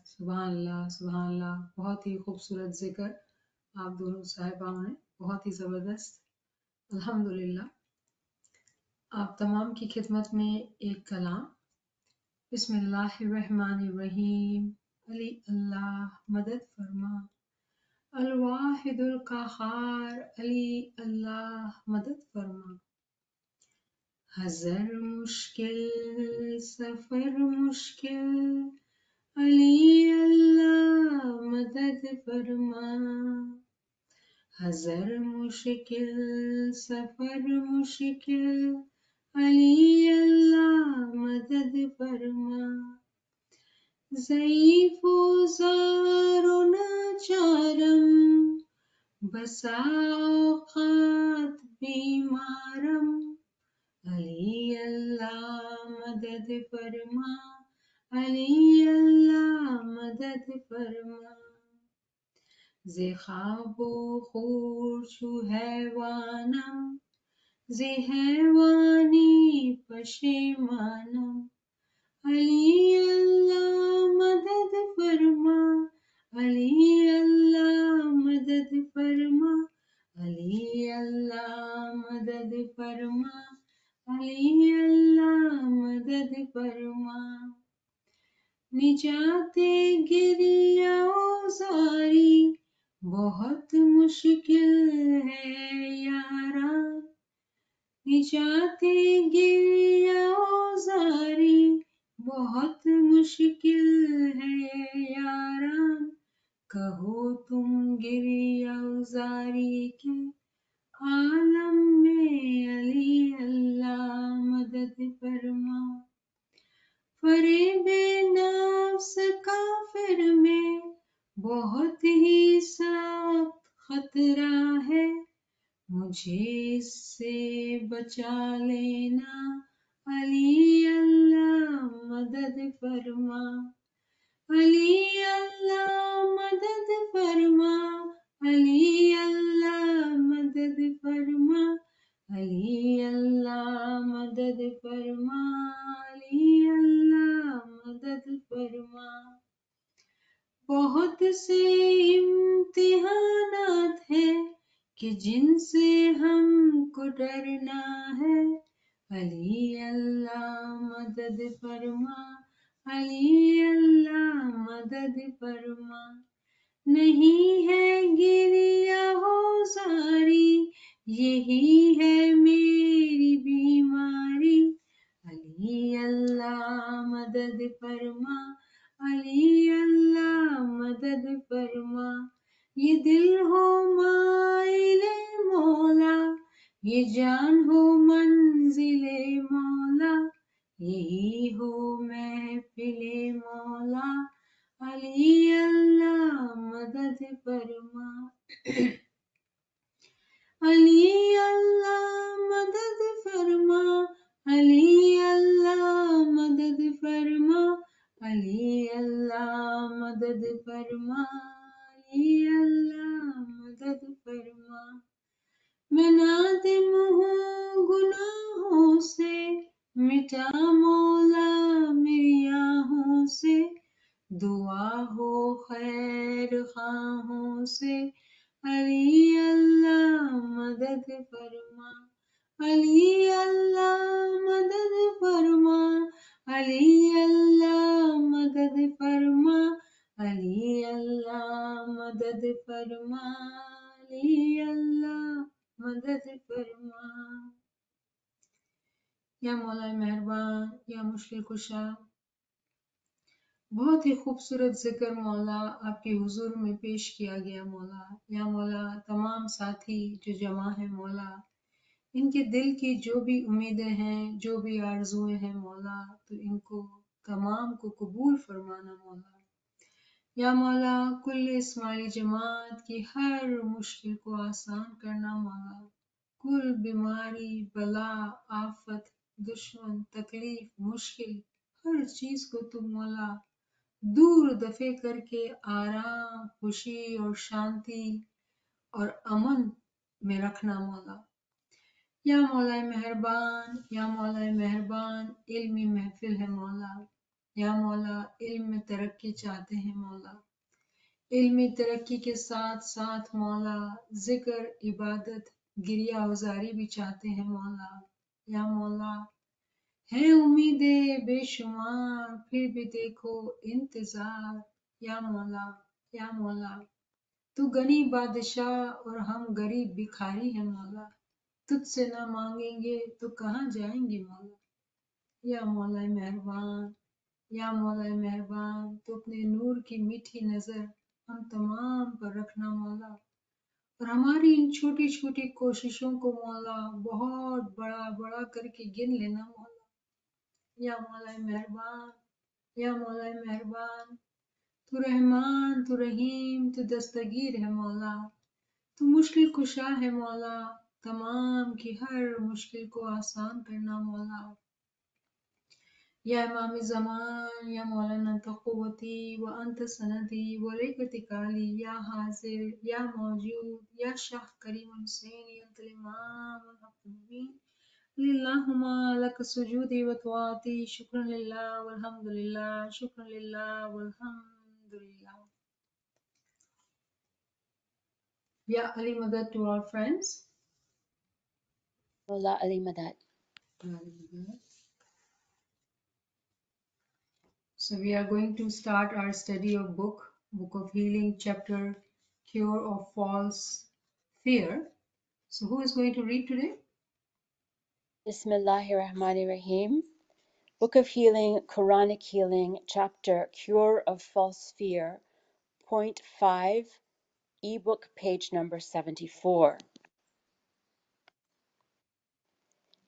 سبحان اللہ سبحان اللہ، بہت ہی خوبصورت ذکر آپ دونوں صاحباؤں نے، بہت ہی زبردست۔ الحمدللہ۔ آپ تمام کی خدمت میں ایک کلام۔ بسم اللہ الرحمن الرحیم۔ علی اللہ مدد فرما، الواحد القہار، علی اللہ مدد فرما۔ حضر مشکل سفر مشکل، علی اللہ مدد فرما۔ حضر مشکل سفر مشکل، علی اللہ مدد فرما۔ ضعیف و زار و ناچارم، بسا اوقات بیمارم، علی اللہ مدد فرما، علی اللہ مدد فرما۔ ز خواب و خور چو حیوانم، ز حیوانی پشیمانم، علی اللہ مدد فرما، علی اللہ مدد فرما، علی اللہ مدد فرما، علی اللہ مدد فرما۔ نجات گریہ و زاری بہت مشکل ہے یاران، نجات گریہ و زاری بہت مشکل ہے یاران۔ کہو تم گریہ و زاری کے عالم میں، علی اللہ مدد فرما۔ فریب نفس کافر میں بہت ہی سخت خطرہ ہے، مجھے اس سے بچا لینا، علی اللہ مدد فرما، علی اللہ مدد فرما، علی اللہ مدد فرما، علی اللہ مدد فرما، علی اللہ مدد فرما۔ بہت سے امتحانات ہیں کہ جن سے ہم کو ڈرنا ہے، علی اللہ مدد فرما، علی اللہ مدد فرما۔ نہیں ہے گریہ و زاری، یہی ہے میری بیماری، علی اللہ مدد فرما، علی اللہ مدد فرما۔ یہ دل ہو مائل مولا، یہ جان ہو منزل مولا، یہی ہو محفل مولا، علی اللہ مدد فرما، علی اللہ مدد فرما، علی اللہ مدد فرما، علی اللہ مدد فرما، علی اللہ مدد فرما۔ میں نادم ہوں گناہوں سے، مٹا مولا میری آہوں سے، دعا ہو خیر خواہوں سے، علی اللہ مدد فرما، علی اللہ مدد فرما، علی اللہ مدد فرما، علی اللہ مدد فرما، علی اللہ مدد فرما۔ یا مولا مہربان، یا مشکل کشا، بہت ہی خوبصورت ذکر مولا آپ کے حضور میں پیش کیا گیا مولا۔ یا مولا تمام ساتھی جو جمع ہیں مولا، ان کے دل کی جو بھی امیدیں ہیں، جو بھی آرزویں ہیں مولا، تو ان کو تمام کو قبول فرمانا مولا۔ یا مولا کل اسماعیلی جماعت کی ہر مشکل کو آسان کرنا مولا، کل بیماری بلا آفت دشمن تکلیف مشکل ہر چیز کو تم مولا دور دفع کر کے آرام خوشی اور شانتی اور امن میں رکھنا مولا۔ یا مولا مہربان، یا مولا مہربان، علمی محفل ہے مولا، या मौला इल्म में तरक्की चाहते हैं मौला, इल्म में तरक्की के साथ साथ मौला जिक्र इबादत गिरिया औजारी भी चाहते हैं मौला। या मौला है उम्मीदें बेशुमार फिर भी देखो इंतजार। या मौला, या मौला तू गनी बादशाह और हम गरीब भिखारी हैं मौला, तुझसे ना मांगेंगे तो कहाँ जाएंगे मौला। या मौला मेहरबान, या मौला मेहरबान तो अपने नूर की मीठी नजर हम तमाम पर रखना मौला, और हमारी इन छोटी छोटी कोशिशों को मौला बहुत बड़ा बड़ा करके गिन लेना मौला। या मौला मेहरबान, या मौला मेहरबान तू रहमान तू रहीम तू दस्तगीर है मौला, तू मुश्किल कुशा है मौला, तमाम की हर मुश्किल को आसान करना मौला। या इमाम ज़मान या मौलाना तक़ुवती व अंत सनदी व लेकतिकाली या हाजिर या मौजूद या शाह करीम हुसैन या अंतल इमाम वल हक़ मुबीन लिल्लाहुम्मा लक सुजूदी व तवाती शुक्रन लिल्लाह वल्हम्दुलिल्लाह शुक्रन लिल्लाह वल्हम्दुलिल्लाह। Ya Ali Madad to our friends. Allah Ali Madad. So we are going to start our study of Book of Healing, chapter Cure of False Fear. So who is going to read today? Bismillahir Rahmanir Rahim. Book of Healing, Quranic Healing, chapter Cure of False Fear, point 5, ebook page number 74.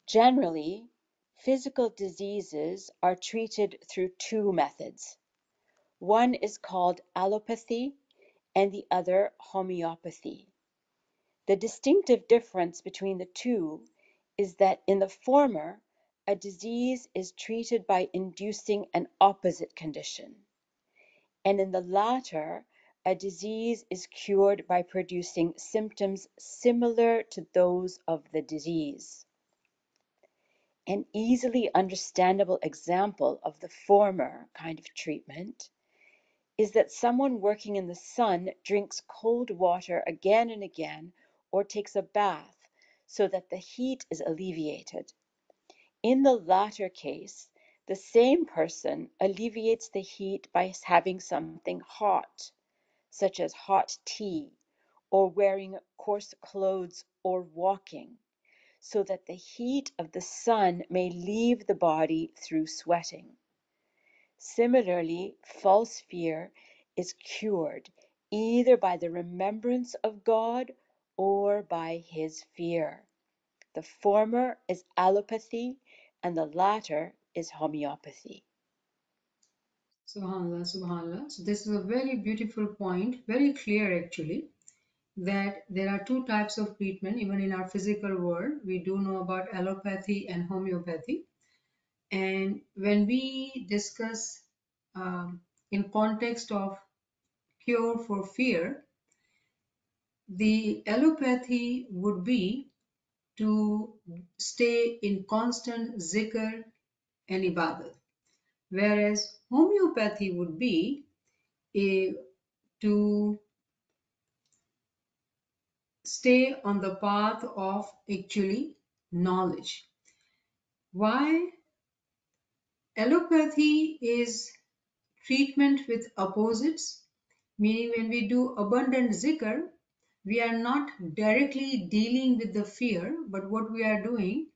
Generally, physical diseases are treated through two methods. One is called allopathy and the other homeopathy. The distinctive difference between the two is that in the former, a disease is treated by inducing an opposite condition, and in the latter, a disease is cured by producing symptoms similar to those of the disease. An easily understandable example of the former kind of treatment is that someone working in the sun drinks cold water again and again or takes a bath so that the heat is alleviated. In the latter case, the same person alleviates the heat by having something hot, such as hot tea, or wearing coarse clothes or walking, so that the heat of the sun may leave the body through sweating. Similarly, false fear is cured either by the remembrance of God or by his fear. The former is allopathy and the latter is homeopathy. Subhanallah, Subhanallah. So this is a very beautiful point, very clear actually, that there are two types of treatment. Even in our physical world, we do know about allopathy and homeopathy. And when we discuss in context of cure for fear, the allopathy would be to stay in constant zikr and ibadat, whereas homeopathy would be to stay on the path of actually knowledge. Why? Allopathy is treatment with opposites, meaning when we do abundant zikr, we are not directly dealing with the fear, but what we are doing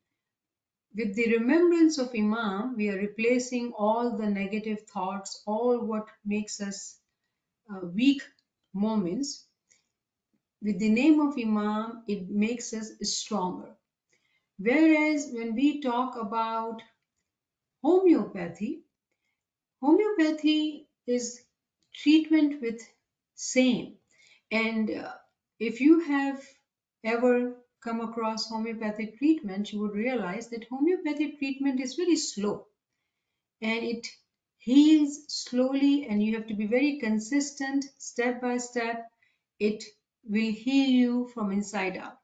with the remembrance of Imam, we are replacing all the negative thoughts, all what makes us weak moments. With the name of Imam, it makes us stronger. Whereas when we talk about homeopathy, homeopathy is treatment with same. And if you have ever come across homeopathic treatment, you would realize that homeopathic treatment is very slow and it heals slowly, and you have to be very consistent step by step. It will heal you from inside out.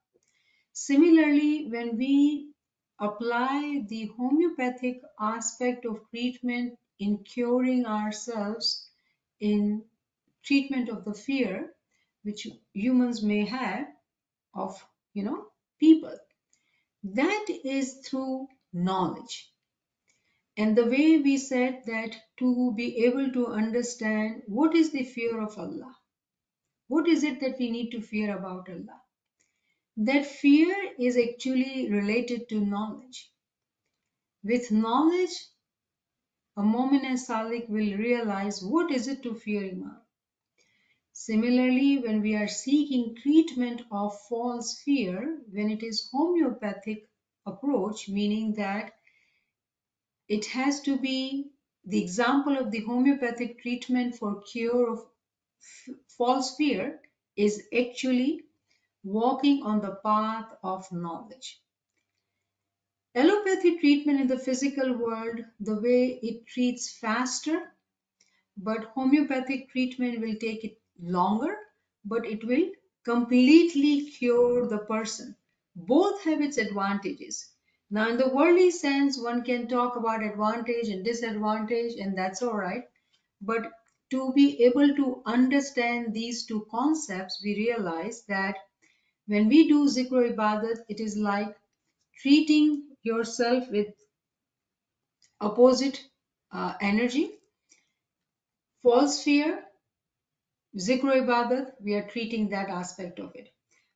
Similarly, when we apply the homeopathic aspect of treatment in curing ourselves in treatment of the fear which humans may have of, people. That is through knowledge. And the way we said that to be able to understand what is the fear of Allah, what is it that we need to fear about Allah? That fear is actually related to knowledge. With knowledge, a Mu'min and Salik will realize what is it to fear Imam. Similarly, when we are seeking treatment of false fear, when it is homeopathic approach, meaning that it has to be the example of the homeopathic treatment for cure of false fear is actually walking on the path of knowledge. Allopathy treatment in the physical world, the way it treats faster, but homeopathic treatment will take it longer, but it will completely cure the person. Both have its advantages. Now, in the worldly sense, one can talk about advantage and disadvantage, and that's all right. But to be able to understand these two concepts, we realize that when we do zikr ibadat, it is like treating yourself with opposite energy, false fear, zikr ibadat, we are treating that aspect of it.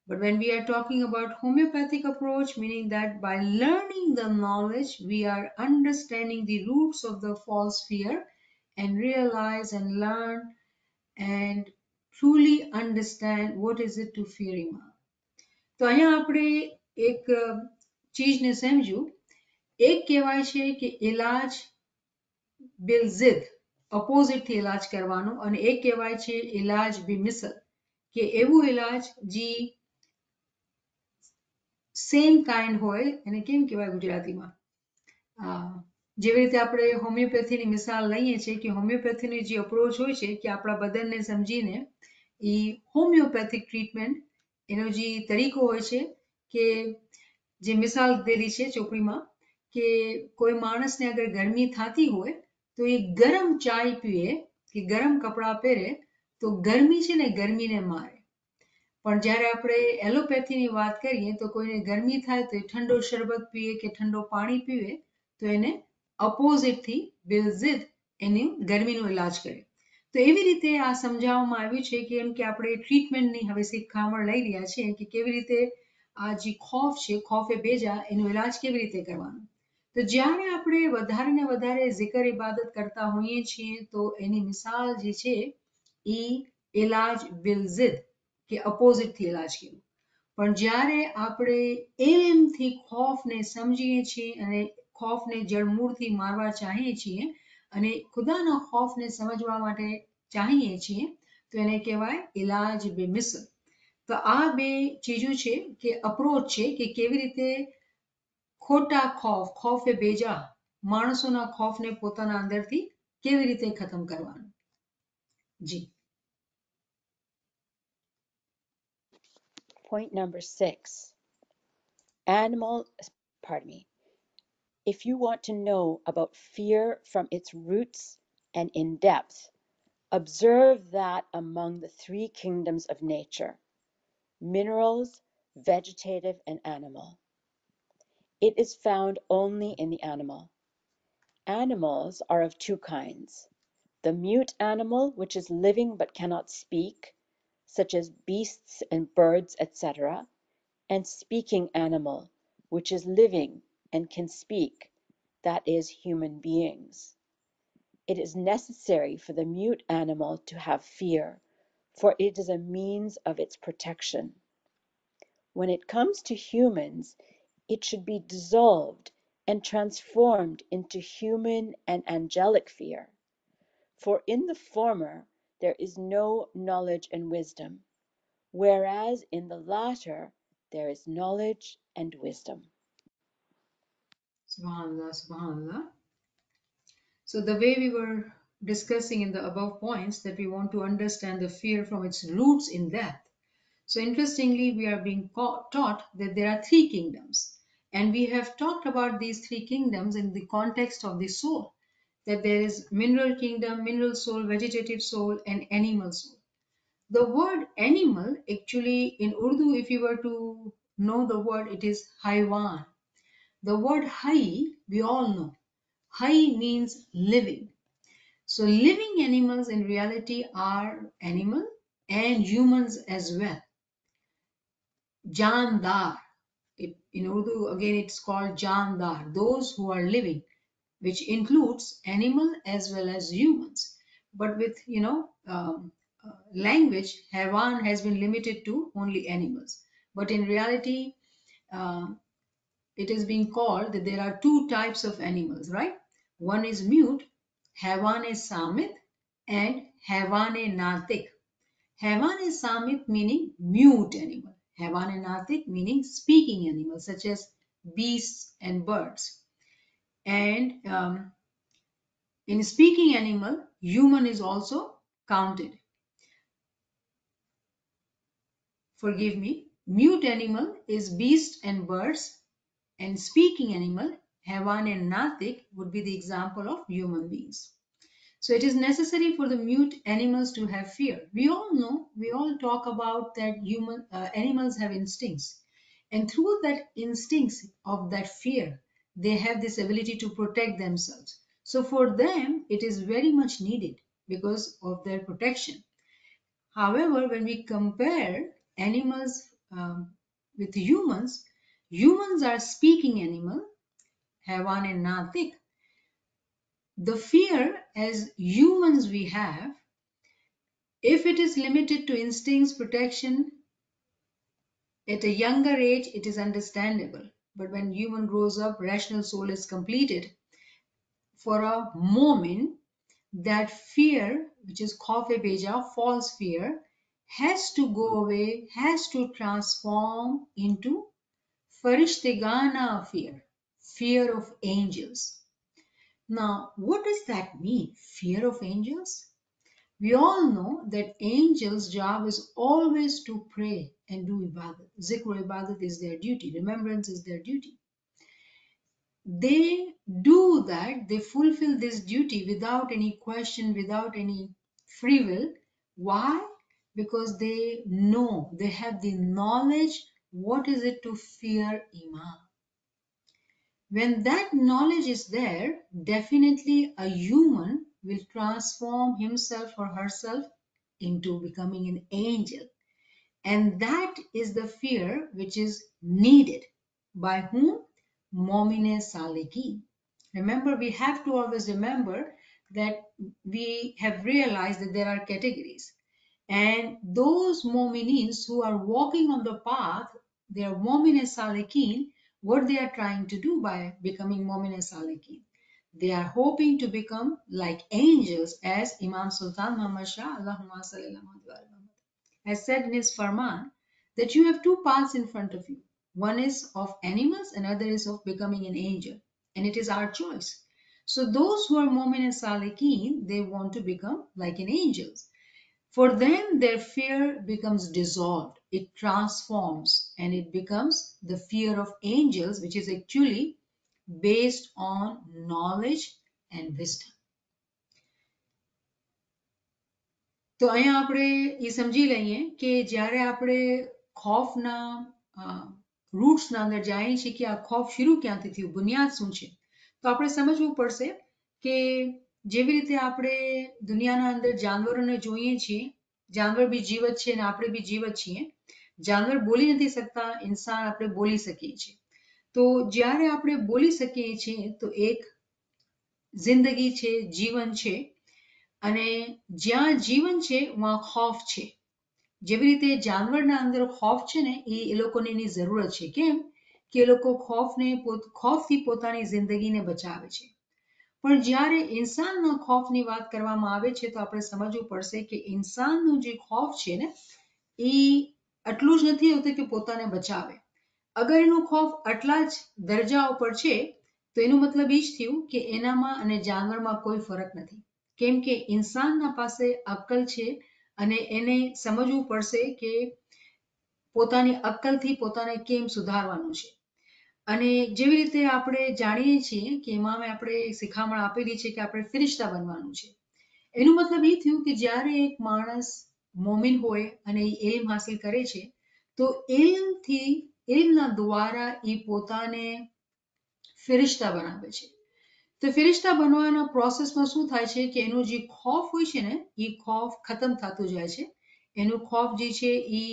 But when we are talking about homeopathic approach, meaning that by learning the knowledge, we are understanding the roots of the false fear and realize and learn and truly understand what is it to fear Imam. તો અહીંયા આપણે એક ચીજને સમજ્યું. એક કહેવાય છે કે ઇલાજ બિલ ઝિદ, અપોઝિટ થી ઇલાજ કરવાનો, અને એક કહેવાય છે ઇલાજ બી મિસલ, કે એવું ઇલાજ જે સેમ કાઇન્ડ હોય, એને કેમ કહેવાય ગુજરાતીમાં? જેવી રીતે આપણે હોમિયોપેથીની મિસાલ લઈએ છીએ કે હોમિયોપેથીની જે અપ્રોચ હોય છે કે આપણા બદનને સમજીને એ હોમિયોપેથિક ટ્રીટમેન્ટ એનો જે તરીકો હોય છે કે જે મિસાલ દીધી છે ચોપડીમાં કે કોઈ માણસને અગર ગરમી થતી હોય તો એ ગરમ ચાય પીએ કે ગરમ કપડાં પહેરે તો ગરમી છે ને ગરમીને મારે. પણ જ્યારે આપણે એલોપેથીની વાત કરીએ તો કોઈને ગરમી થાય તો એ ઠંડો શરબત પીએ કે ઠંડો પાણી પીવે તો એને અપોઝિટથી બિલઝિદ એની ગરમીનો ઇલાજ કરે. તો એવી રીતે આ સમજાવવામાં આવ્યું છે કે એમ કે આપણે ટ્રીટમેન્ટની હવે શિખામણ લઈ રહ્યા છીએ કે કેવી રીતે આ જે ખોફ છે, ખોફે બેજા, એનો ઇલાજ કેવી રીતે કરવાનો. તો જ્યારે આપણે વધારે ને વધારે zikr ઇબાદત કરતા હોઈએ છીએ તો એની મિસાલ જે છે એ ઇલાજ બિલઝિદ કે અપોઝિટથી ઇલાજ કર્યું. પણ જ્યારે આપણે એમથી ખોફને સમજીએ છીએ અને ખોફને જળમૂળથી મારવા ચાહીએ છીએ અને ખુદાના ખોફને સમજવા માટે ચાહીએ છીએ તો એને કહેવાય ઇલાજ બે મિસલ. તો આ બે ચીજો છે કે અપ્રોચ છે કે કેવી રીતે ખોટા ખોફ, ખોફે બેજા, માણસોના ખોફને પોતાના અંદરથી કેવી રીતે ખતમ કરવાનું. જી. Point number 6. If you want to know about fear from its roots and in depth, observe that among the three kingdoms of nature, minerals, vegetative, and animal. It is found only in the animal. Animals are of two kinds: the mute animal, which is living but cannot speak, such as beasts and birds, etc., and speaking animal, which is living and can speak, that is, human beings. It is necessary for the mute animal to have fear, for it is a means of its protection. When it comes to humans, it should be dissolved and transformed into human and angelic fear. For in the former there is no knowledge and wisdom, whereas in the latter there is knowledge and wisdom. Subhanallah, subhanallah. So the way we were discussing in the above points that we want to understand the fear from its roots in death. So interestingly, we are being taught that there are three kingdoms. And we have talked about these three kingdoms in the context of the soul. that there is mineral kingdom, mineral soul, vegetative soul, and animal soul. The word animal, actually in Urdu, if you were to know the word, it is haywan. The word hay, we all know. Hay means living. So living animals in reality are animal and humans as well. Jandar. In Urdu, again, it's called Jandar, those who are living, which includes animal as well as humans. But with, language, Haiwan has been limited to only animals. But in reality, uh, it is being called that there are two types of animals, right? One is mute, Haiwan Samit, and Haiwan Natik. Haiwan Samit meaning mute animal. Haiwan Natik meaning speaking animals, such as beasts and birds. And in speaking animal, human is also counted. Forgive me. Mute animal is beasts and birds, and speaking animal, Haiwan and Natik, would be the example of human beings. So it is necessary for the mute animals to have fear. We all know, we all talk about that animals have instincts. And through that instincts of that fear, they have this ability to protect themselves. So for them, it is very much needed because of their protection. However, when we compare animals with humans, humans are speaking animal, Haiwan and Natik. The fear as humans we have, if it is limited to instincts, protection, at a younger age, it is understandable. But when human grows up, rational soul is completed. For a moment, that fear, which is khaufe beja, false fear, has to go away, has to transform into farishtegana fear, fear of angels. Now, what does that mean, fear of angels? We all know that angels' job is always to pray and do ibadat. Zikr ibadat is their duty, remembrance is their duty. They do that, they fulfill this duty without any question, without any free will. Why? Because they know, they have the knowledge what is it to fear Imam. When that knowledge is there, definitely a human will transform himself or herself into becoming an angel. And that is the fear which is needed. By whom? Momine Salikin. Remember, we have to always remember that we have realized that there are categories. And those mominins who are walking on the path, they are momine salikin. What they are trying to do by becoming momine salikin? They are hoping to become like angels, as Imam Sultan Muhammad Shah Allahumma salli ala Muhammad has said in his Farman, that you have two paths in front of you. One is of animals, another is of becoming an angel. And it is our choice. So those who are Mu'min and Salikin, they want to become like an angel. For them, their fear becomes dissolved. It transforms and it becomes the fear of angels, which is actually based on knowledge and wisdom. તો અહીંયા આપણે એ સમજી લઈએ કે જ્યારે આપણે ખોફના રૂટ્સના અંદર જાણીએ છીએ કે આ ખોફ શરૂ ક્યાંથી થયું, બુનિયાદ શું છે, તો આપણે સમજવું પડશે કે જેવી રીતે આપણે દુનિયાના અંદર જાનવરોને જોઈએ છીએ, જાનવર બી જીવત છે અને આપણે બી જીવત છીએ. જાનવર બોલી નથી શકતા, ઇન્સાન આપણે બોલી શકીએ છીએ. તો જ્યારે આપણે બોલી શકીએ છીએ તો એક જિંદગી છે, જીવન છે. અને જ્યાં જીવન છે વહાં ખોફ છે. જેવી રીતે જાનવરના અંદર ખોફ છે ને, એ લોકોને એની જરૂરત છે. કેમ? કે એ લોકો ખોફથી પોતાની જિંદગીને બચાવે છે. પણ જ્યારે ઇન્સાનના ખોફની વાત કરવામાં આવે છે તો આપણે સમજવું પડશે કે ઇન્સાનનું જે ખોફ છે ને, એ આટલું જ નથી હોતું કે પોતાને બચાવે. અગર એનું ખોફ આટલા જ દરજાઓ પર છે તો એનું મતલબ એ જ થયું કે એનામાં અને જાનવરમાં કોઈ ફરક નથી. કેમ કે ઇન્સાનના પાસે અક્કલ છે અને એને સમજવું પડશે કે પોતાની અક્કલથી પોતાને કેમ સુધારવાનું છે. અને જેવી રીતે આપણે જાણીએ છીએ કે ઇમામે આપણે શિખામણ આપેલી છે કે આપણે ફિરિશ્તા બનવાનું છે. એનું મતલબ એ થયું કે જ્યારે એક માણસ મોમિન હોય અને એ ઇલ્મ હાસિલ કરે છે તો ઇલ્મના દ્વારા એ પોતાને ફિરિશ્તા બનાવે છે. તો ફિરિશ્તા બનવાના પ્રોસેસમાં શું થાય છે કે એનું જે ખોફ હોય છે ને એ ખોફ ખતમ થતું જાય છે. એનું ખોફ જે છે એ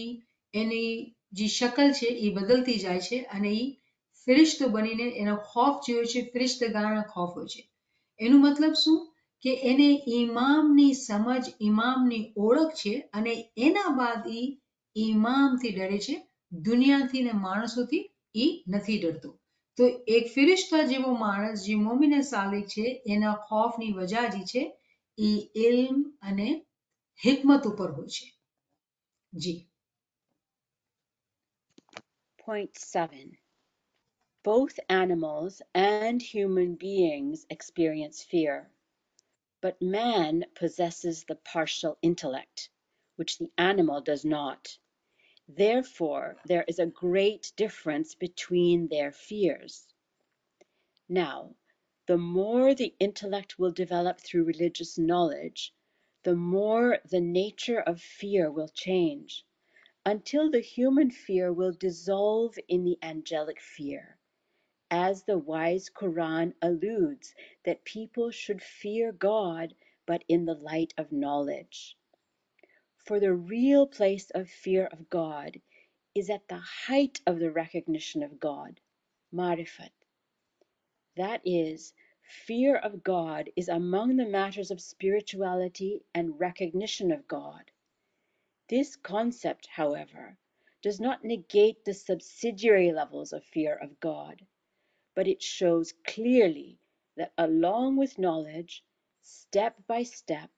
એની જે શકલ છે એ બદલતી જાય છે અને એ ફિરિશ્તો બનીને એનો ખોફ જે હોય છે ફિરિશ્તગાના ખોફ હોય છે. એનું મતલબ શું કે એને ઇમામની સમજ ઇમામની ઓળખ છે અને એના બાદ એ ઇમામથી ડરે છે, દુનિયાથી ને માણસોથી એ નથી ડરતો. તો એક ફિરિશ્તા જેવો માણસ જે મોમિને સાલિક છે એના ખોફની વજહ જે છે એ ઇલ્મ અને હિકમત ઉપર હોય છે. જી. Point 7. Both animals and human beings experience fear, but man possesses the partial intellect, which the animal does not. Therefore, there is a great difference between their fears. Now, the more the intellect will develop through religious knowledge, the more the nature of fear will change, until the human fear will dissolve in the angelic fear, as the wise Quran alludes that people should fear God, but in the light of knowledge. For the real place of fear of God is at the height of the recognition of God, marifat. That is, fear of God is among the matters of spirituality and recognition of God. This concept, however, does not negate the subsidiary levels of fear of God, but it shows clearly that along with knowledge, step by step,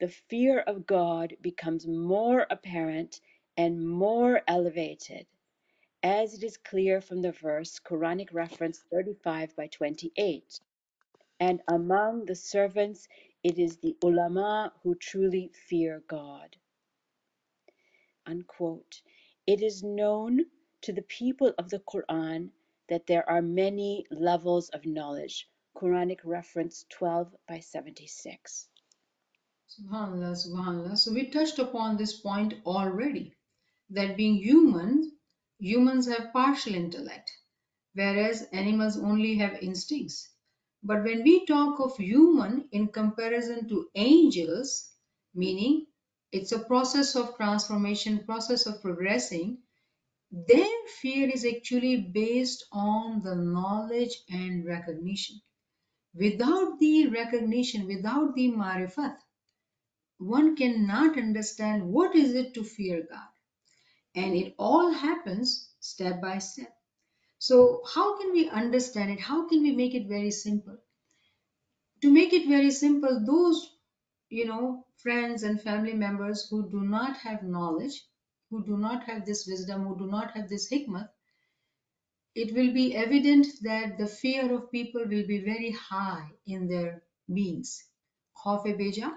the fear of God becomes more apparent and more elevated, as it is clear from the verse Quranic reference 35/28. And among the servants, it is the ulama who truly fear God. Unquote. It is known to the people of the Quran that there are many levels of knowledge. Quranic reference 12/76. Subhanallah, subhanallah. So we touched upon this point already, that being human, humans have partial intellect, whereas animals only have instincts. But when we talk of human in comparison to angels, meaning it's a process of transformation, process of progressing, their fear is actually based on the knowledge and recognition. Without the recognition, without the marifat, one cannot understand what is it to fear God. And it all happens step by step. So how can we understand it? How can we make it very simple? To make it very simple, those friends and family members who do not have knowledge, who do not have this wisdom, who do not have this hikmah, it will be evident that the fear of people will be very high in their beings. Khaufe beja,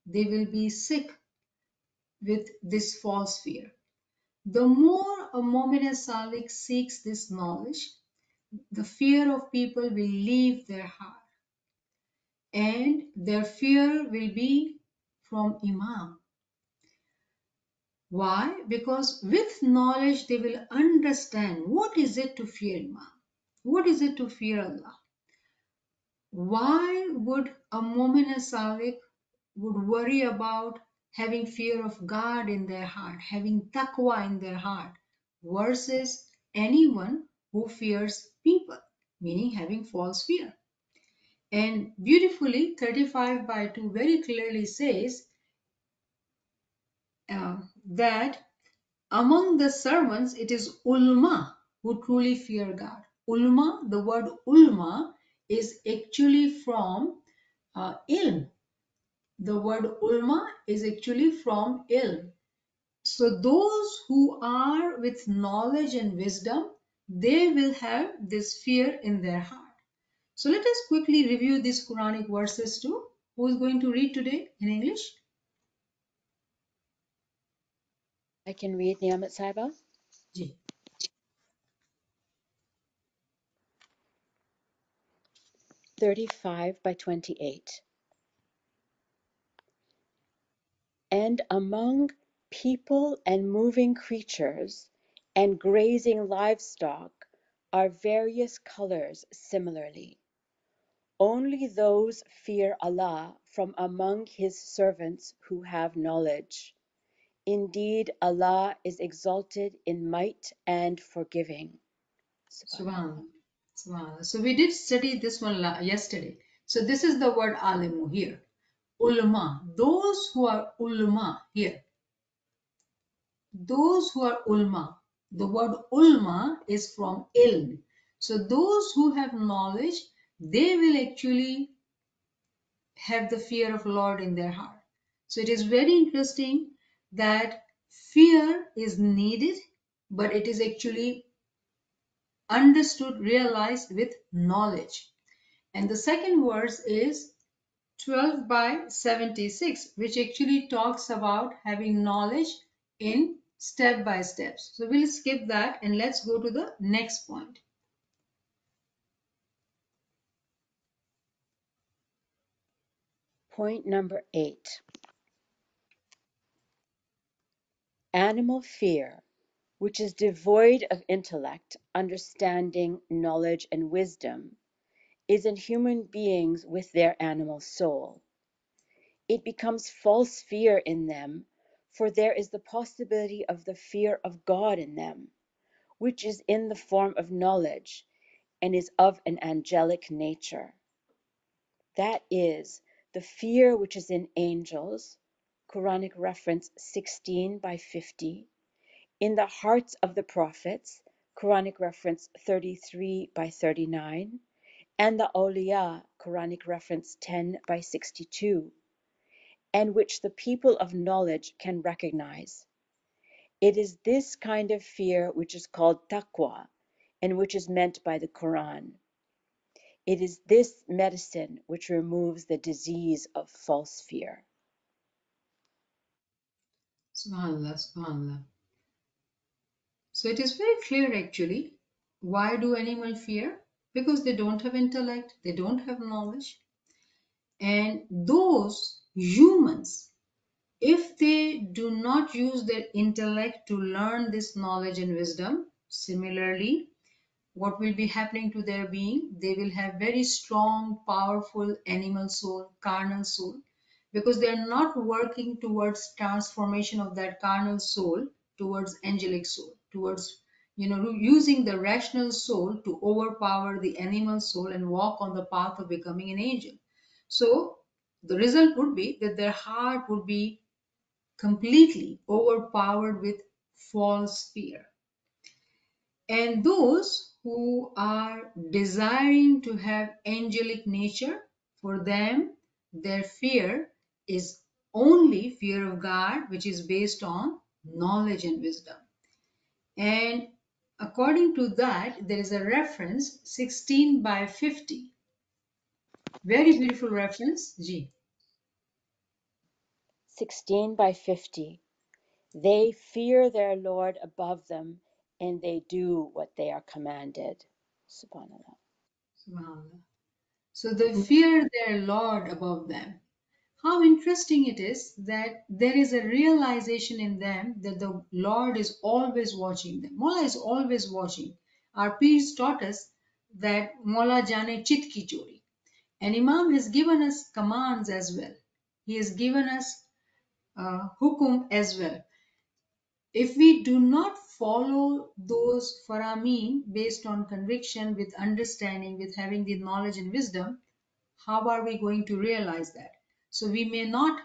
they will be sick with this false fear. The more a Mu'min Salik seeks this knowledge, the fear of people will leave their heart and their fear will be from Imam. Why? Because with knowledge they will understand what is it to fear Imam, what is it to fear Allah. Why would a Mu'min Salik would worry about having fear of God in their heart, having taqwa in their heart, versus anyone who fears people, meaning having false fear? And beautifully, 35/2 very clearly says that among the servants, it is ulma who truly fear God. Ulma, the word ulma is actually from ilm. The word ulma is actually from ilm. So those who are with knowledge and wisdom, they will have this fear in their heart. So let us quickly review these Quranic verses too. Who is going to read today in English? I can read Niamat Saiba. Ji. 35/28. And among people and moving creatures and grazing livestock are various colors similarly. Only those fear Allah from among His servants who have knowledge. Indeed, Allah is exalted in might and forgiving. Subhanallah. Subhanallah. So we did study this one yesterday. So this is the word alimu here. Ulama. Those who are ulama here. Those who are ulma. The word ulma is from ilm. So those who have knowledge, they will actually have the fear of Lord in their heart. So it is very interesting that fear is needed, but it is actually understood, realized with knowledge. And the second verse is 12/76, which actually talks about having knowledge in step by steps. So we'll skip that and let's go to the next point. Point number 8. Animal fear, which is devoid of intellect, understanding, knowledge, and wisdom, is in human beings with their animal soul. It becomes false fear in them, for there is the possibility of the fear of God in them, which is in the form of knowledge and is of an angelic nature. That is, the fear which is in angels, Quranic reference 16/50, in the hearts of the prophets, Quranic reference 33/39, and the awliya, Quranic reference 10/62, and which the people of knowledge can recognize. It is this kind of fear which is called taqwa, and which is meant by the Quran. It is this medicine which removes the disease of false fear. Subhanallah, subhanallah. So it is very clear actually. Why do animals fear? Because they don't have intellect, they don't have knowledge. And those humans, if they do not use their intellect to learn this knowledge and wisdom, similarly, what will be happening to their being? They will have very strong, powerful animal soul, carnal soul, because they are not working towards transformation of that carnal soul towards angelic soul, towards using the rational soul to overpower the animal soul and walk on the path of becoming an angel. So the result would be that their heart would be completely overpowered with false fear. And those who are desiring to have angelic nature, for them, their fear is only fear of God, which is based on knowledge and wisdom. And according to that, there is a reference 16/50. Very beautiful reference, G. 16/50. They fear their Lord above them, and they do what they are commanded. Subhanallah. Subhanallah. So they fear their Lord above them. How interesting it is that there is a realization in them that the Lord is always watching them. Mola is always watching. Our peers taught us that Mola Jane Chit Ki Chori. And Imam has given us commands as well. He has given us hukum as well. If we do not follow those farameen based on conviction, with understanding, with having the knowledge and wisdom, how are we going to realize that? So we may not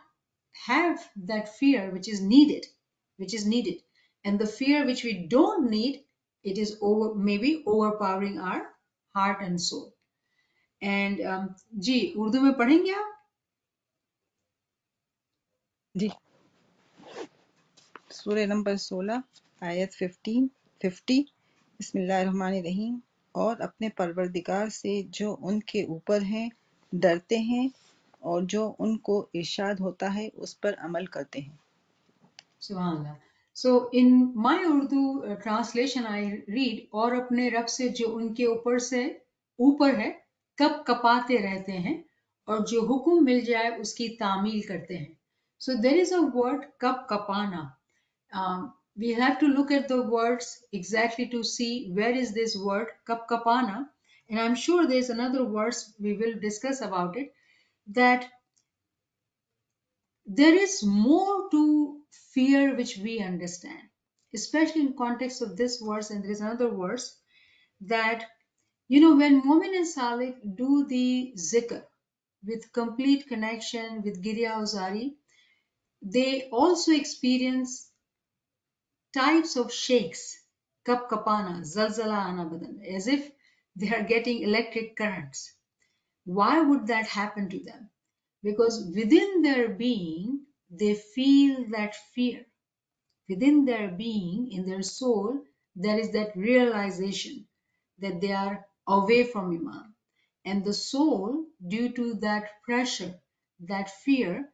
have that fear which is needed, and the fear which we don't need, it is maybe overpowering our heart and soul. And जी उर्दू में पढ़ेंगे आप? जी सूरह number 16 आयत 50 बिस्मिल्लाहिर्रहमानिर्रहीम। और अपने परवरदिगार से जो उनके ऊपर हैं डरते हैं और जो उनको इरशाद होता है उस पर अमल करते हैं। Subhanallah. So in my Urdu translation I read, और अपने रब से जो उनके ऊपर है, कप कपाते रहते हैं और जो हुक्म मिल जाए उसकी तामील करते हैं. So there is a word कप कपाना. We have to look at the words exactly to see where is this word kap kapana, and I'm sure there's another verse we will discuss about it, that there is more to fear which we understand, especially in context of this verse. And there is another verse that, when Mu'min and Salih do the zikr with complete connection with Girya Uzari, they also experience types of shakes, kap kapana, zalzala ana badan, as if they are getting electric currents. Why would that happen to them? Because within their being, they feel that fear. Within their being, in their soul, there is that realization that they are away from Iman. And the soul, due to that pressure, that fear,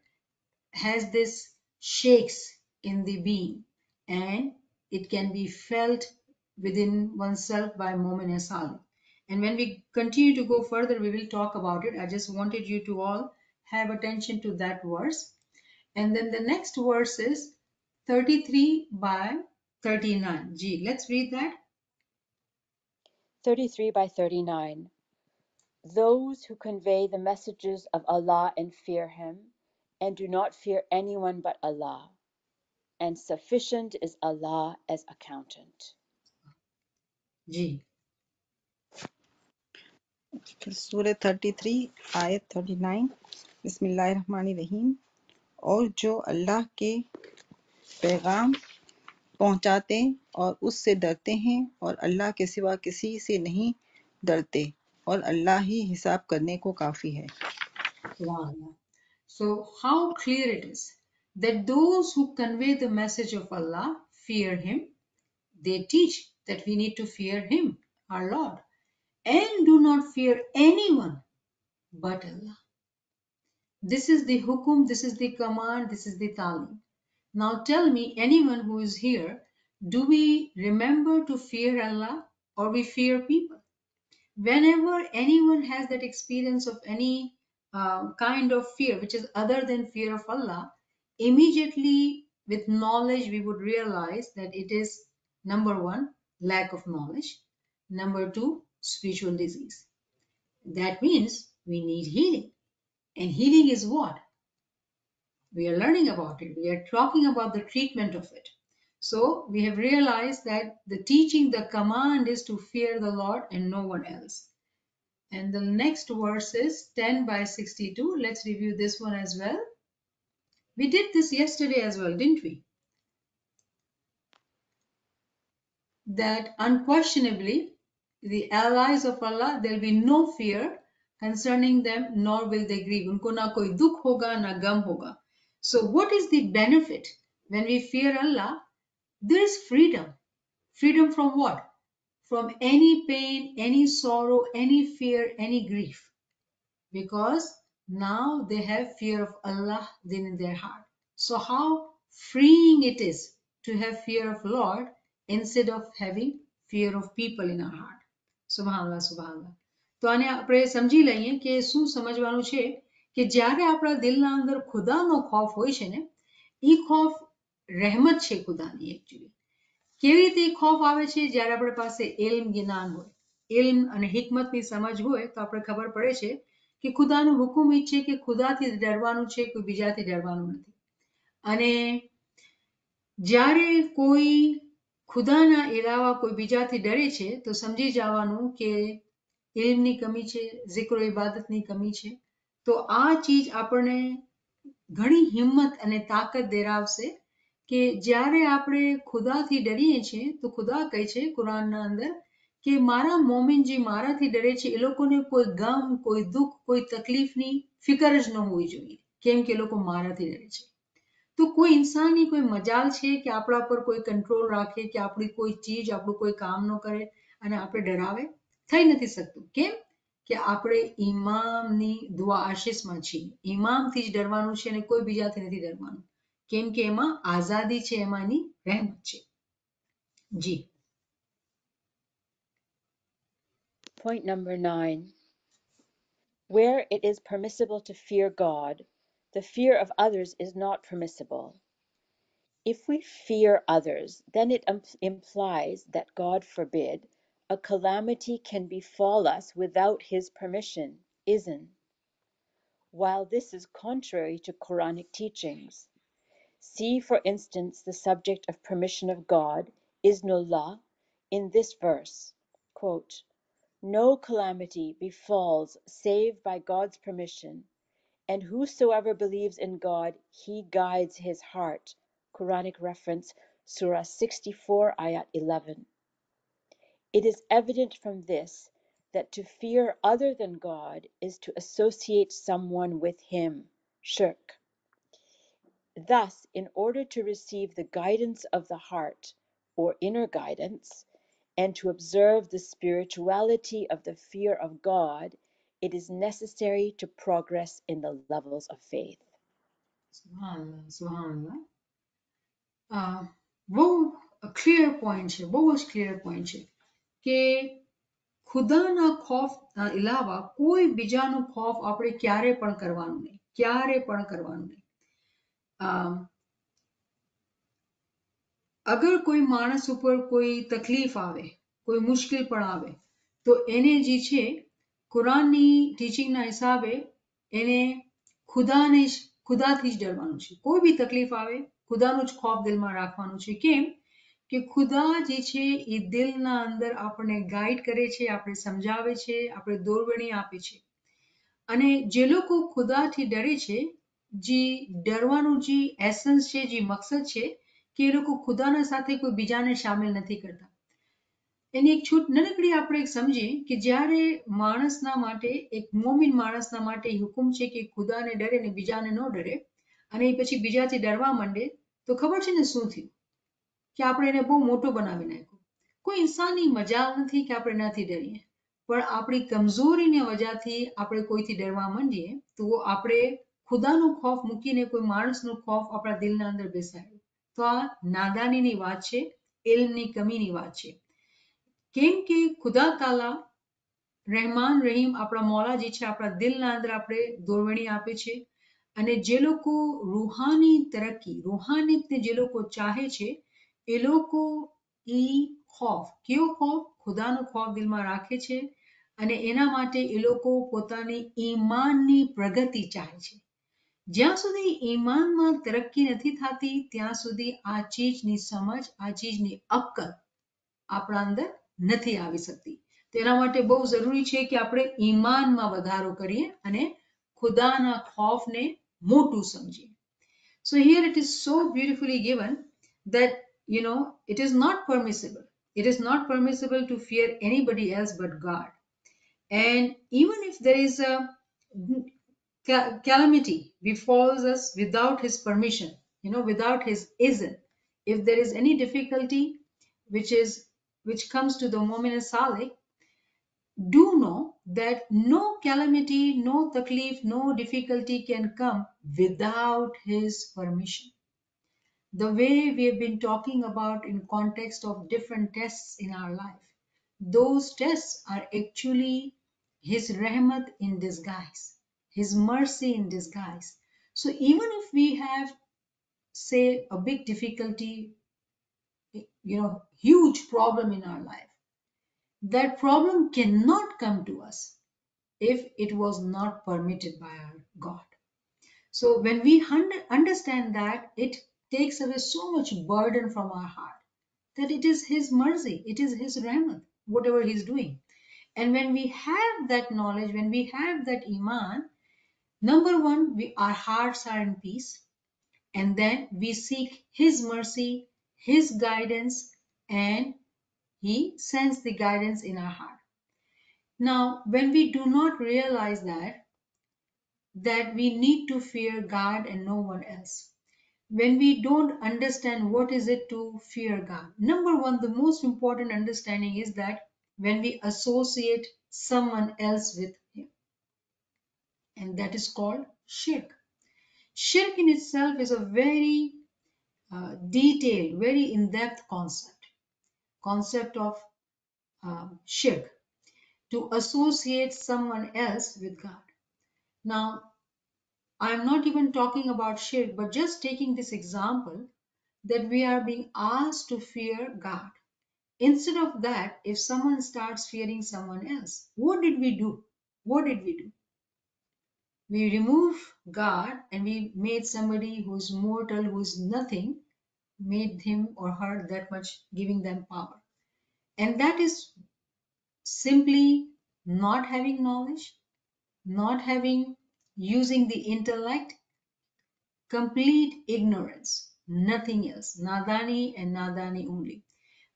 has this shakes in the being, and it can be felt within oneself by Momin and Salih. And when we continue to go further, we will talk about it. I just wanted you to all have attention to that verse. And then the next verse is 33 by 39. Gee, let's read that. 33 by 39. Those who convey the messages of Allah and fear Him, and do not fear anyone but Allah, and sufficient is Allah as accountant. Gee. सूरह 33 आयत 39 बिस्मिल्लाहिर्रहमानिर्रहीम. और जो अल्लाह के पैगाम पहुंचाते और उससे डरते हैं और अल्लाह के सिवा किसी से नहीं डरते और अल्लाह ही हिसाब करने को काफी है. Subhanallah. So, how clear it is that those who convey the message of Allah fear Him. They teach that we need to fear Him, our Lord, and do not fear anyone but Allah. This is the hukum, this is the command, this is the talim. Now tell me, anyone who is here, do we remember to fear Allah or we fear people? Whenever anyone has that experience of any kind of fear which is other than fear of Allah, immediately with knowledge we would realize that it is, number one, lack of knowledge, number two, spiritual disease. That means we need healing. And healing is what? We are learning about it. We are talking about the treatment of it. So we have realized that the teaching, the command is to fear the Lord and no one else. And the next verse is 10 by 62. Let's review this one as well. We did this yesterday as well, didn't we? That unquestionably, the allies of Allah, there will be no fear concerning them, nor will they grieve. Unko na koi dukh hoga, na gam hoga. So what is the benefit when we fear Allah? There is freedom. Freedom from what? From any pain, any sorrow, any fear, any grief. Because now they have fear of Allah in their heart. So how freeing it is to have fear of Lord instead of having fear of people in our heart. Subhanallah, subhanallah. તો આને આપણે સમજી લઈએ કે શું સમજવાનું છે કે જ્યારે આપણા દિલના અંદર ખુદાનો ખોફ હોય છે ને, એ ખોફ રહેમત છે ખુદાની એકચ્યુઅલી. કેવી રીતે ખોફ આવે છે? જ્યારે આપણા પાસે ઇલ્મ જ્ઞાન હોય, ઇલ્મ અને હિકમતની સમજ હોય તો આપણે ખબર પડે છે કે ખુદાનો હુકમ ઈચ્છે કે ખુદાથી ડરવાનું છે, કોઈ બીજાથી ડરવાનું નથી. અને જ્યારે કોઈ ખુદાના ઇલાવા કોઈ બીજાથી ડરે છે તો સમજી જવાનું કે ઇલ્મની કમી છે, ઝિક્ર ઇબાદતની કમી છે. તો આ ચીજ આપણને ઘણી હિંમત અને તાકાત ધરાવશે કે જ્યારે આપણે ખુદાથી ડરીએ છીએ તો ખુદા કહે છે કુરાનના અંદર કે મારા મોમિન જે મારાથી ડરે છે એ લોકોને કોઈ ગમ, કોઈ દુઃખ, કોઈ તકલીફની ફિકર જ ન હોવી જોઈએ, કેમ કે એ લોકો મારાથી ડરે છે. તો કોઈ ઇન્સાનની કોઈ મજાલ છે કે આપણા પર કોઈ કંટ્રોલ રાખે કે આપણી કોઈ ચીજ, આપણું કોઈ કામ ન કરે અને આપણે ડરાવે? થઈ નથી શકતું. કેમ કે આપણે ઇમામની દુઆ આશીષમાં છીએ. ઇમામથી જ ડરવાનું છે અને કોઈ બીજાથી નથી ડરવાનું, કેમ કે એમાં આઝાદી છે, એમાં એની રહેમત છે. જી. Point number 9. Where it is permissible to fear God, the fear of others is not permissible. If we fear others, then it implies that, God forbid, a calamity can befall us without his permission, isn't? While this is contrary to Quranic teachings. See, for instance, the subject of permission of God, Iznullah, in this verse, quote, "No calamity befalls save by God's permission, and whosoever believes in God, he guides his heart." Quranic reference, Surah 64, Ayat 11. It is evident from this that to fear other than God is to associate someone with him, shirk. Thus, in order to receive the guidance of the heart, or inner guidance, and to observe the spirituality of the fear of God, it is necessary to progress in the levels of faith. सुभान अल्लाह वो clear point है, બહુ જ clear point છે કે ખુદાના ખૌફ ઇલાવા કોઈ બીજાનો ખૌફ આપણે ક્યારે પણ કરવાનું નહીં, ક્યારે પણ કરવાનું નહીં. અગર કોઈ માણસ ઉપર કોઈ તકલીફ આવે, કોઈ મુશ્કેલ પણ આવે, તો એને જે છે કુરાનની ટીચિંગના હિસાબે એને ખુદાથી જ ડરવાનું છે. કોઈ બી તકલીફ આવે, ખુદાનો જ ખૌફ દિલમાં રાખવાનું છે. કેમ કે ખુદા જે છે એ દિલના અંદર આપણને ગાઈડ કરે છે, આપણે સમજાવે છે, આપણે દોરવણી આપે છે. અને જે લોકો ખુદાથી ડરે છે, જે ડરવાનું જે એસન્સ છે, જે મકસદ છે કે એ લોકો ખુદાના સાથે કોઈ બીજાને સામેલ નથી કરતા. એની એક નાનકડી આપણે એક સમજીએ કે જ્યારે માણસના માટે, એક મોમિન માણસના માટે હુકમ છે કે ખુદાને ડરે ને બીજાને ન ડરે, અને એ પછી બીજાથી ડરવા માંડે, તો ખબર છે ને શું થયું? કે આપણે એને બહુ મોટો બનાવી નાખ્યો. કોઈ ઇન્સાનની મજાલ નથી કે આપણે નથી ડરીએ, પણ આપણી કમજોરીની વજહથી આપણે કોઈથી ડરવા માંડીએ, તો આપણે ખુદાનો ખૌફ મૂકીને કોઈ માણસનો ખૌફ આપણા દિલના અંદર બેસાડ્યો. તો આ નાદાનીની વાત છે, ઇલ્મની કમીની વાત છે. કેમ કે ખુદા તાલા રહેમાન રહીમ આપણા મૌલા જે છે આપણા દિલના અંદર આપણે દોરવણી આપે છે. અને જે લોકો રૂહાની તરક્કી, રૂહાનીતને જે લોકો ચાહે છે, એ લોકો ઈ ખૌફ, કેવો ખૌફ? ખુદાનો ખૌફ દિલમાં રાખે છે, અને એના માટે એ લોકો પોતાની ઈમાનની પ્રગતિ ચાહે છે. જ્યાં સુધી ઈમાનમાં તરક્કી નથી થતી, ત્યાં સુધી આ ચીજની સમજ, આ ચીજની અક્કલ આપણા અંદર નથી આવી શકતી. તો એના માટે બહુ જરૂરી છે કે આપણે ઈમાનમાં વધારો કરીએ અને ખુદાના ખૌફને મોટું સમજીએ. So here it is so beautifully given that, it is not permissible. It is not permissible to fear anybody else but God. And even if there is a calamity befalls us without his permission, without his izn, if there is any difficulty which comes to the mu'min and salih, do know that no calamity, no taklif, no difficulty can come without his permission. The way we have been talking about in context of different tests in our life, those tests are actually his rahmat in disguise, his mercy in disguise. So even if we have, say, a big difficulty, huge problem in our life, that problem cannot come to us if it was not permitted by our God. So when we understand that, it takes away so much burden from our heart, that it is his mercy, it is his rahmat, whatever he's doing. And when we have that knowledge, when we have that iman, number one, our hearts are in peace, and then we seek his mercy, his guidance, and he sends the guidance in our heart. Now, when we do not realize that we need to fear God and no one else, when we don't understand what is it to fear God, number one, the most important understanding is that when we associate someone else with him, and that is called shirk. Shirk in itself is a very detailed, very in-depth concept of shirk, to associate someone else with God. Now, I'm not even talking about shirk, but just taking this example that we are being asked to fear God. Instead of that, if someone starts fearing someone else, what did we do? What did we do? We remove God and we made somebody who's mortal, who's nothing, made him or her that much, giving them power. And that is simply not having knowledge, not having, using the intellect, complete ignorance, nothing else. Nadani and Nadani only.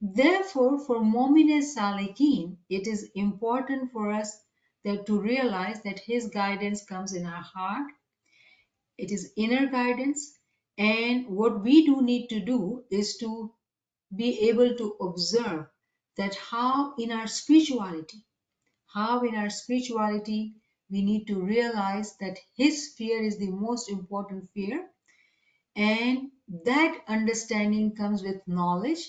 Therefore, for Mu'min Salikin, it is important for us that to realize that his guidance comes in our heart. It is inner guidance. And what we do need to do is to be able to observe that how in our spirituality we need to realize that his fear is the most important fear, and that understanding comes with knowledge,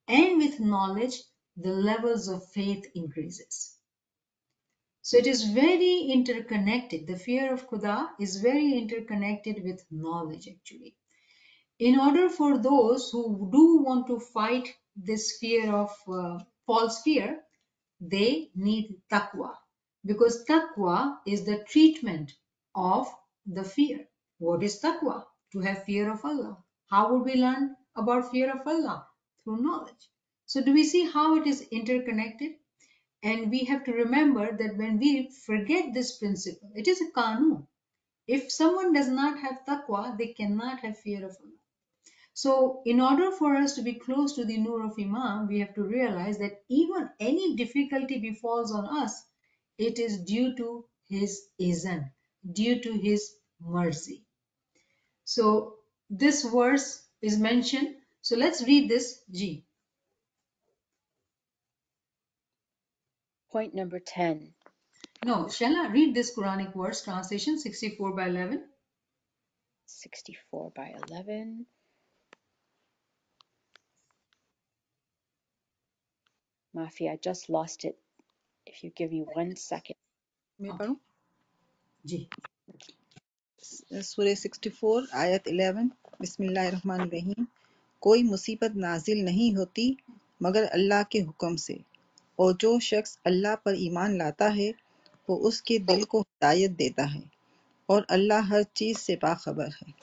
and with knowledge the levels of faith increases. So it is very interconnected. The fear of Khuda is very interconnected with knowledge actually. In order for those who do want to fight this fear of false fear, they need taqwa, because taqwa is the treatment of the fear. What is taqwa? To have fear of Allah. How would we learn about fear of Allah? Through knowledge. So do we see how it is interconnected? And we have to remember that when we forget this principle, it is a qanun. If someone does not have taqwa, they cannot have fear of Allah. So, in order for us to be close to the Nur of Imam, we have to realize that even any difficulty befalls on us, it is due to his izan, due to his mercy. So, this verse is mentioned. So, let's read this. Ji. Point number 10. No, shall I read this Quranic verse, translation 64 by 11? 64 by 11. Mafi, I just lost it. If you give me 1 second. मैं Okay. पढ़ूं? Ji. सूरह 64 आयत 11 बिस्मिल्लाहिर्रहमानिर्रहीम। कोई मुसीबत नाजिल नहीं होती मगर अल्लाह के हुक्म से, और जो शख्स अल्लाह पर ईमान लाता है वो उसके दिल को हिदायत देता है, और अल्लाह हर चीज से बाखबर है।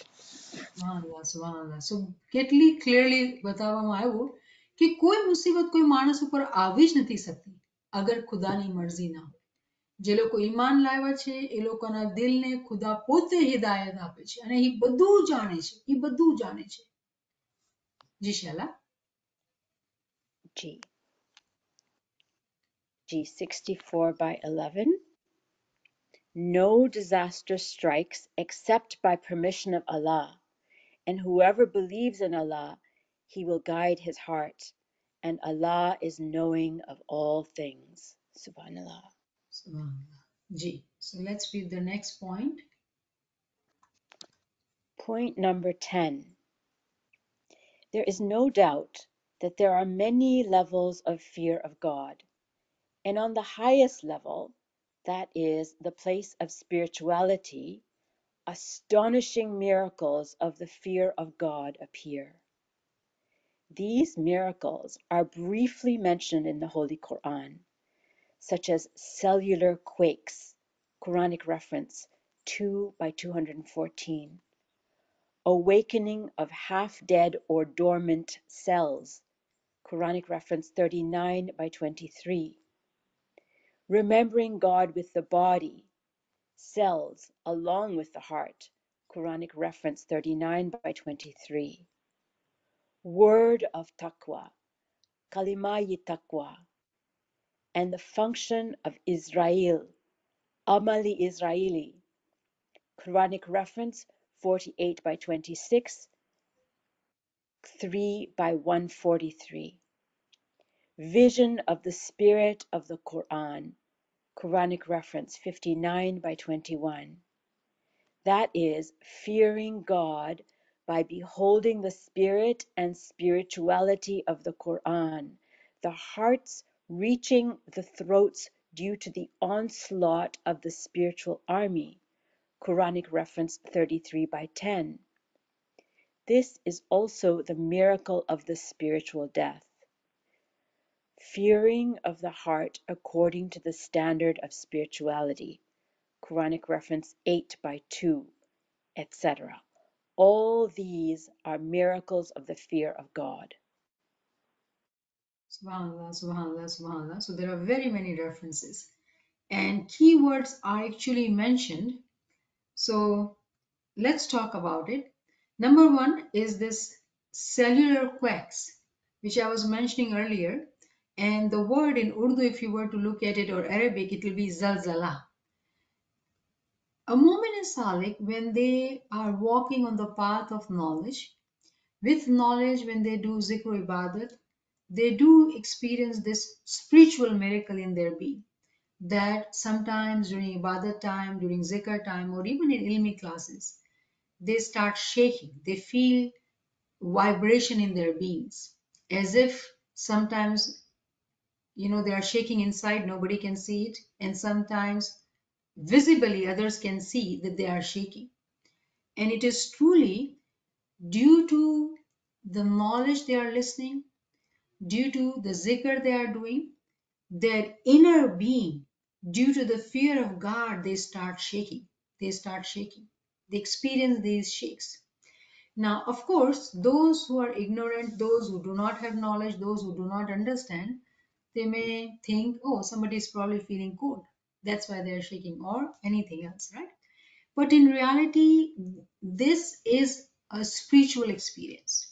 સુભાનઅલ્લાહ. So કેટલી ક્લિયરલી બતાવવામાં આવ્યું કે કોઈ મુસીબત કોઈ માણસ ઉપર આવી જ નથી શકતી અગર ખુદાની મરજી ના હોય. જે લોકો ઈમાન લાવ્યા છે એ લોકોના દિલને ખુદા પોતે હિદાયત આપે છે અને એ બધું જાણે છે, એ બધું જાણે છે. જી શાલા. G. 64 by 11. No disaster strikes except by permission of Allah, and whoever believes in Allah, he will guide his heart, and Allah is knowing of all things. Subhanallah. સુભાનઅલ્લાહ. G. So let's read the next point. Point number 10. There is no doubt that there are many levels of fear of God, and on the highest level, that is the place of spirituality, astonishing miracles of the fear of God appear. These miracles are briefly mentioned in the Holy Quran, such as cellular quakes, Quranic reference 2 by 214, awakening of half-dead or dormant cells, Quranic reference 39 by 23, remembering God with the body, cells along with the heart, Quranic reference 39 by 23, word of taqwa, kalimayi taqwa, and the function of Israel, amali Israeli, Quranic reference 48 by 26, 3 by 143, vision of the spirit of the Quran, Quranic reference 59 by 21. That is, fearing God by beholding the spirit and spirituality of the Quran, the hearts reaching the throats due to the onslaught of the spiritual army, Quranic reference 33/10. This is also the miracle of the spiritual death. Fearing of the heart according to the standard of spirituality. Quranic reference 8/2, etc. All these are miracles of the fear of God. Subhanallah, subhanallah, subhanallah. So there are very many references. And keywords are actually mentioned. So let's talk about it. Number one is this cellular quakes, which I was mentioning earlier. And the word in Urdu, if you were to look at it, or Arabic, it will be zalzala. A mu'min and salik, when they are walking on the path of knowledge, with knowledge, when they do zikr ibadat, they do experience this spiritual miracle in their being. That sometimes during ibadat time, during zikr time, or even in ilmi classes, they start shaking. They feel vibration in their beings, as if sometimes, they are shaking inside, nobody can see it, and sometimes visibly others can see that they are shaking. And it is truly due to the knowledge they are listening, due to the zikr they are doing, their inner being, due to the fear of God, they start shaking. They start shaking. They experience these shakes. Now, of course, those who are ignorant, those who do not have knowledge, those who do not understand, they may think, oh, somebody is probably feeling cold. That's why they're shaking, or anything else, right? But in reality, this is a spiritual experience.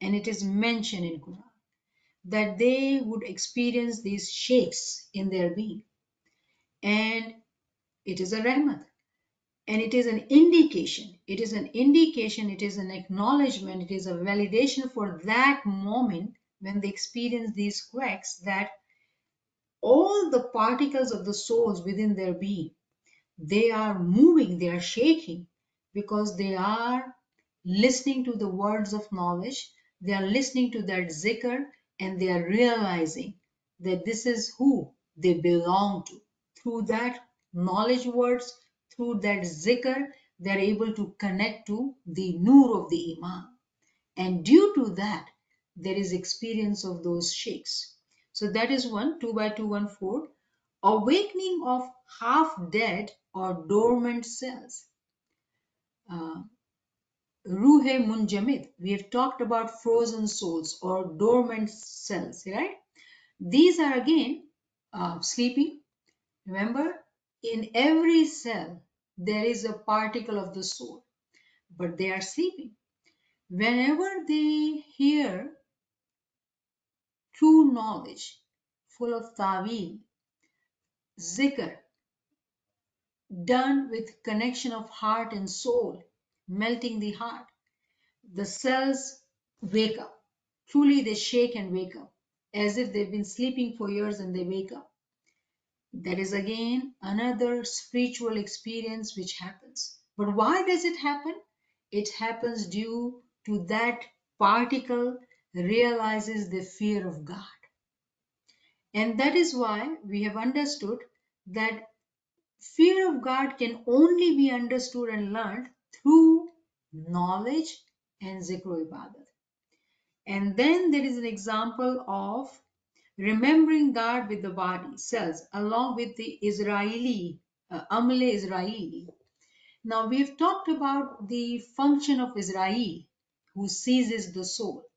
And it is mentioned in Quran that they would experience these shakes in their being. And it is a rahmat. And it is an indication. It is an indication. It is an acknowledgement. It is a validation for that moment when they experience these quakes, that all the particles of the souls within their being, they are moving, they are shaking, because they are listening to the words of knowledge, they are listening to that zikr, and they are realizing that this is who they belong to. Through that knowledge words, through that zikr, they are able to connect to the nur of the Iman. And due to that, there is experience of those shakes. So that is one, 2/214. Awakening of half dead or dormant cells. Ruhe Munjamid. We have talked about frozen souls or dormant cells, right? These are again sleeping. Remember, in every cell, there is a particle of the soul, but they are sleeping. Whenever they hear true knowledge, full of ta'wil, zikr, done with connection of heart and soul, melting the heart, the cells wake up. Truly, they shake and wake up, as if they've been sleeping for years and they wake up. That is again another spiritual experience which happens. But why does it happen? It happens due to that particle realizes the fear of God. And that is why we have understood that fear of God can only be understood and learned through knowledge and zikr ibadat. And then there is an example of remembering God with the body, cells, along with the Israeli, Amle Israeli. Now we've talked about the function of Israel, who seizes the soul.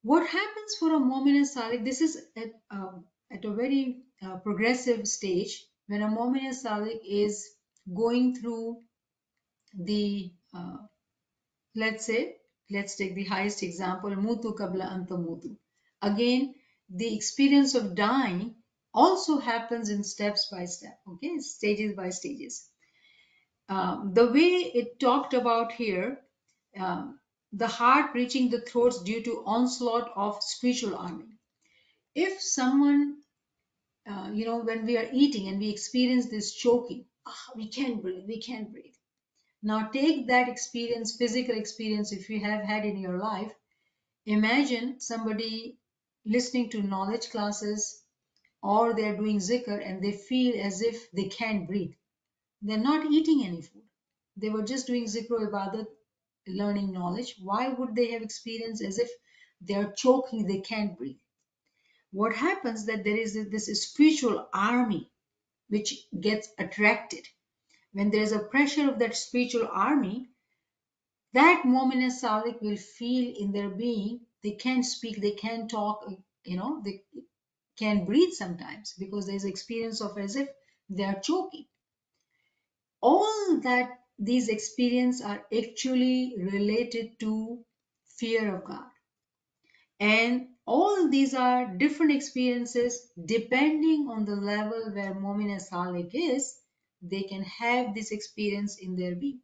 What happens for a Mu'min and Salik? This is at a very progressive stage when a Mu'min and Salik is going through the, let's take the highest example, Mutu Kabla Anta Mutu. Again, the experience of dying also happens in steps by step, okay, stages by stages. The way it talked about here, the heart reaching the throats due to onslaught of spiritual army. If someone, when we are eating and we experience this choking, we can't breathe, we can't breathe. Now take that experience, physical experience, if you have had in your life. Imagine somebody listening to knowledge classes, or they're doing zikr and they feel as if they can't breathe. They're not eating any food. They were just doing zikr ibadat, learning knowledge. Why would they have experienced as if they're choking, they can't breathe? What happens that there is this spiritual army which gets attracted. When there is a pressure of that spiritual army, that Mu'min Salik will feel in their being, they can't speak, they can't talk, they can't breathe sometimes because there's experience of as if they are choking. All that these experiences are actually related to fear of God. And all these are different experiences depending on the level where Mu'min Salik is, they can have this experience in their being.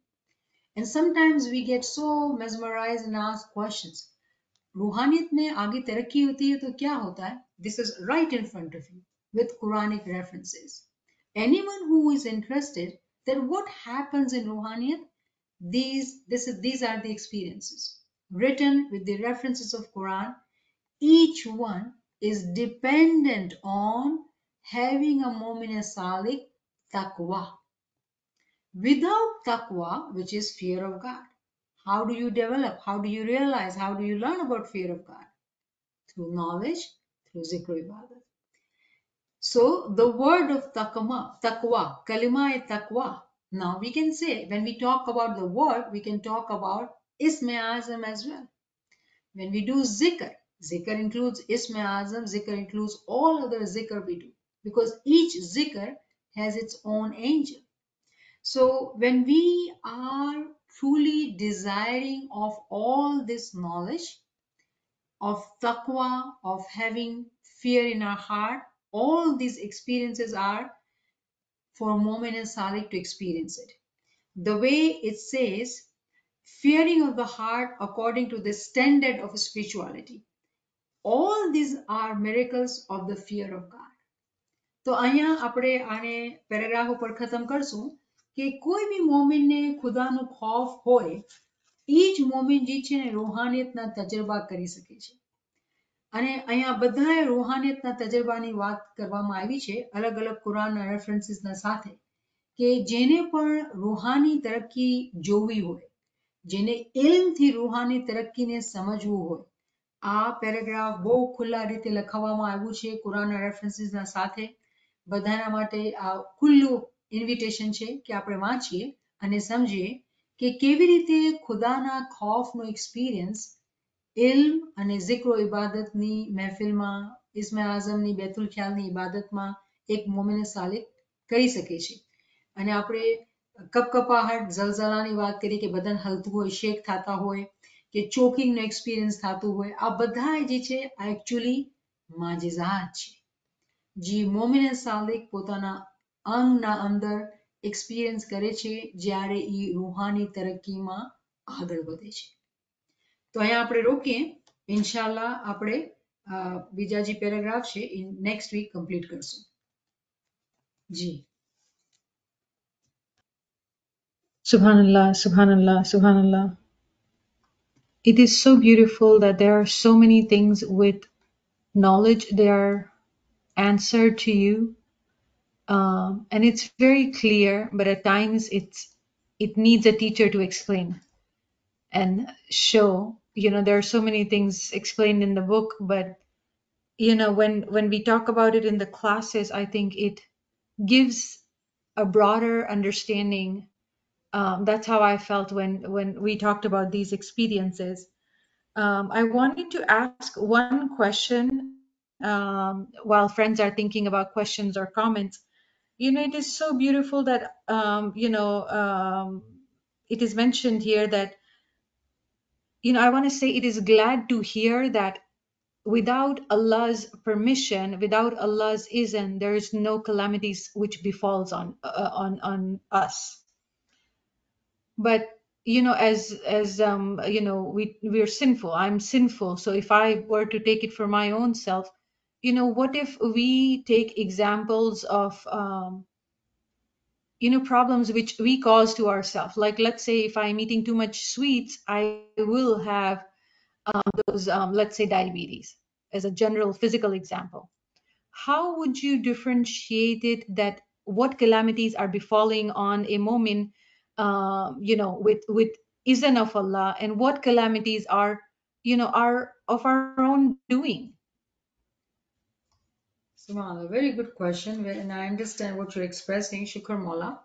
And sometimes we get so mesmerized and ask questions. रूहानियत में आगे तरक्की होती है तो क्या होता है? This is right in front of you with Quranic references. Anyone who is interested that what happens in Ruhaniyat, these are the experiences written with the references of Quran. Each one is dependent on having a mu'min salik taqwa. Without taqwa, which is fear of God, how do you develop? How do you realize? How do you learn about fear of God? Through knowledge, through zikr ibadat. So the word of taqwa, kalima taqwa. Now we can say, when we talk about the word, we can talk about ism azam as well. When we do zikr, zikr includes ism azam, zikr includes all other zikr we do, because each zikr has its own angel. So when we are truly desiring of all this knowledge, of taqwa, of having fear in our heart, all these experiences are for Mu'min and Salik to experience it. The way it says, fearing of the heart according to the standard of spirituality. All these are miracles of the fear of God. તો અહીંયા આપણે આને paragraph ઉપર ખતમ કરશું કે કોઈ બી મોમિનને ખુદાનું ખૌફ હોય, એ જ મોમિન જે છે ને રૂહાનિયતના તજરબા કરી શકે છે. અને અહીંયા બધાએ રૂહાનિયતના તજરબાની વાત કરવામાં આવી છે અલગ અલગ કુરાનના રેફરન્સીસના સાથે, કે જેને પણ રૂહાની તરક્કી જોવી હોય, જેને ઇલ્મથી રૂહાની તરક્કીને સમજવું હોય, આ પેરેગ્રાફ બહુ ખુલ્લા રીતે લખવામાં આવ્યું છે કુરાનના રેફરન્સીસના સાથે. બધાના માટે આ ખુલ્લું ઇન્વિટેશન છે કે આપણે વાંચીએ અને સમજીએ કે કેવી રીતે ખુદાના ખૌફનો એક્સપિરિયન્સ ઇલ્મ અને ઝિક્ર ઇબાદતની મહેફિલમાં, ઇસ્મે આઝમની બેતુલ ખ્યાલની ઇબાદતમાં એક મોમિન સાલિક કરી શકે છે. અને આપણે કપકપાહટ ઝલઝલાની વાત કરી કે બદન હલતું હોય, શેક થતા હોય, કે ચોકિંગનો એક્સપિરિયન્સ થતું હોય, આ બધા જે છે આ એકચ્યુઅલી માજિઝાત છે જે મોમિન સાલિક પોતાના અંગના અંદર એક્સપિરિયન્સ કરે છે જ્યારે એ રૂહાની તરક્કીમાં આગળ વધે છે. તો અહીંયા આપણે રોકીએ. ઇન્શાલ્લાહ આપણે બીજા જે પેરેગ્રાફ છે એ નેક્સ્ટ વીક કમ્પ્લીટ કરશું. જી. Subhanallah, Subhanallah, Subhanallah. It is so beautiful that there are so many things with knowledge, they are answered to you. And it's very clear, but at times it needs a teacher to explain and show. There are so many things explained in the book, but when we talk about it in the classes, I think it gives a broader understanding. That's how I felt when we talked about these experiences. I wanted to ask one question while friends are thinking about questions or comments. It is so beautiful that it is mentioned here that I want to say it is glad to hear that without Allah's permission, without Allah's izn, there is no calamities which befalls on us. But as we're sinful. I'm sinful. So if I were to take it for my own self, what if we take examples of problems which we cause to ourselves? Like, let's say if I'm eating too much sweets, I will have those let's say diabetes, as a general physical example. How would you differentiate it that what calamities are befalling on a moment, with izn of Allah, and what calamities are, are of our own doing. Subhanallah, very good question, and I understand what you're expressing. Shukr Mola.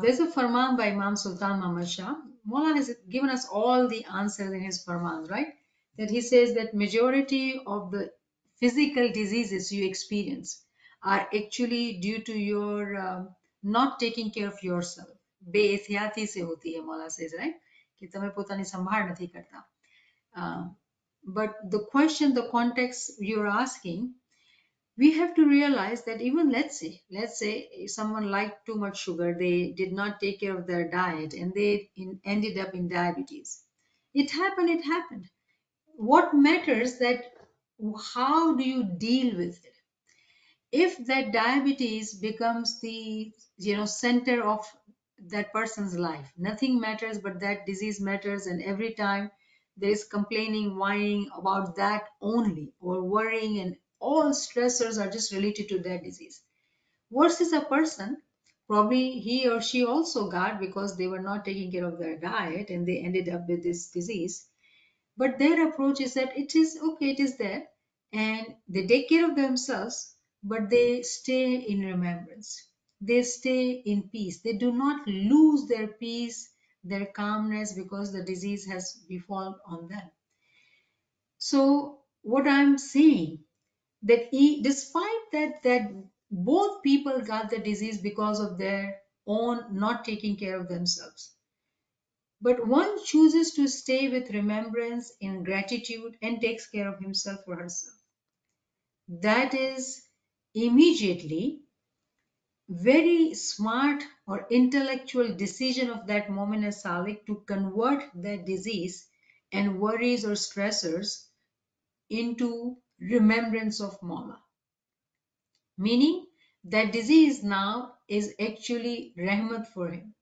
There's a farman by Imam Sultan Muhammad Shah. Mola has given us all the answers in his farmans, right? That he says that majority of the physical diseases you experience are actually due to your not taking care of yourself. बेएहतियाती से होती है, Mola says, right? कि तुम्हें પોતાની સંભાળ નથી કરતા. But the question, the context you're asking, we have to realize that even let's say if someone liked too much sugar, they did not take care of their diet, and they ended up in diabetes. It happened. What matters that how do you deal with it? If that diabetes becomes the center of that person's life, nothing matters but that disease matters, and every time there is complaining, whining about that only, or worrying, and all stressors are just related to that disease, versus a person, probably he or she also got because they were not taking care of their diet and they ended up with this disease. But their approach is that it is okay, it is there, and they take care of themselves, but they stay in remembrance. They stay in peace. They do not lose their peace, their calmness, because the disease has befallen on them. So, what I'm saying, that despite that both people got the disease because of their own not taking care of themselves, but one chooses to stay with remembrance in gratitude and takes care of himself or herself. That is immediately very smart or intellectual decision of that moment as Salik to convert that disease and worries or stressors into remembrance of Mawla. Meaning that disease now is actually rahmat for him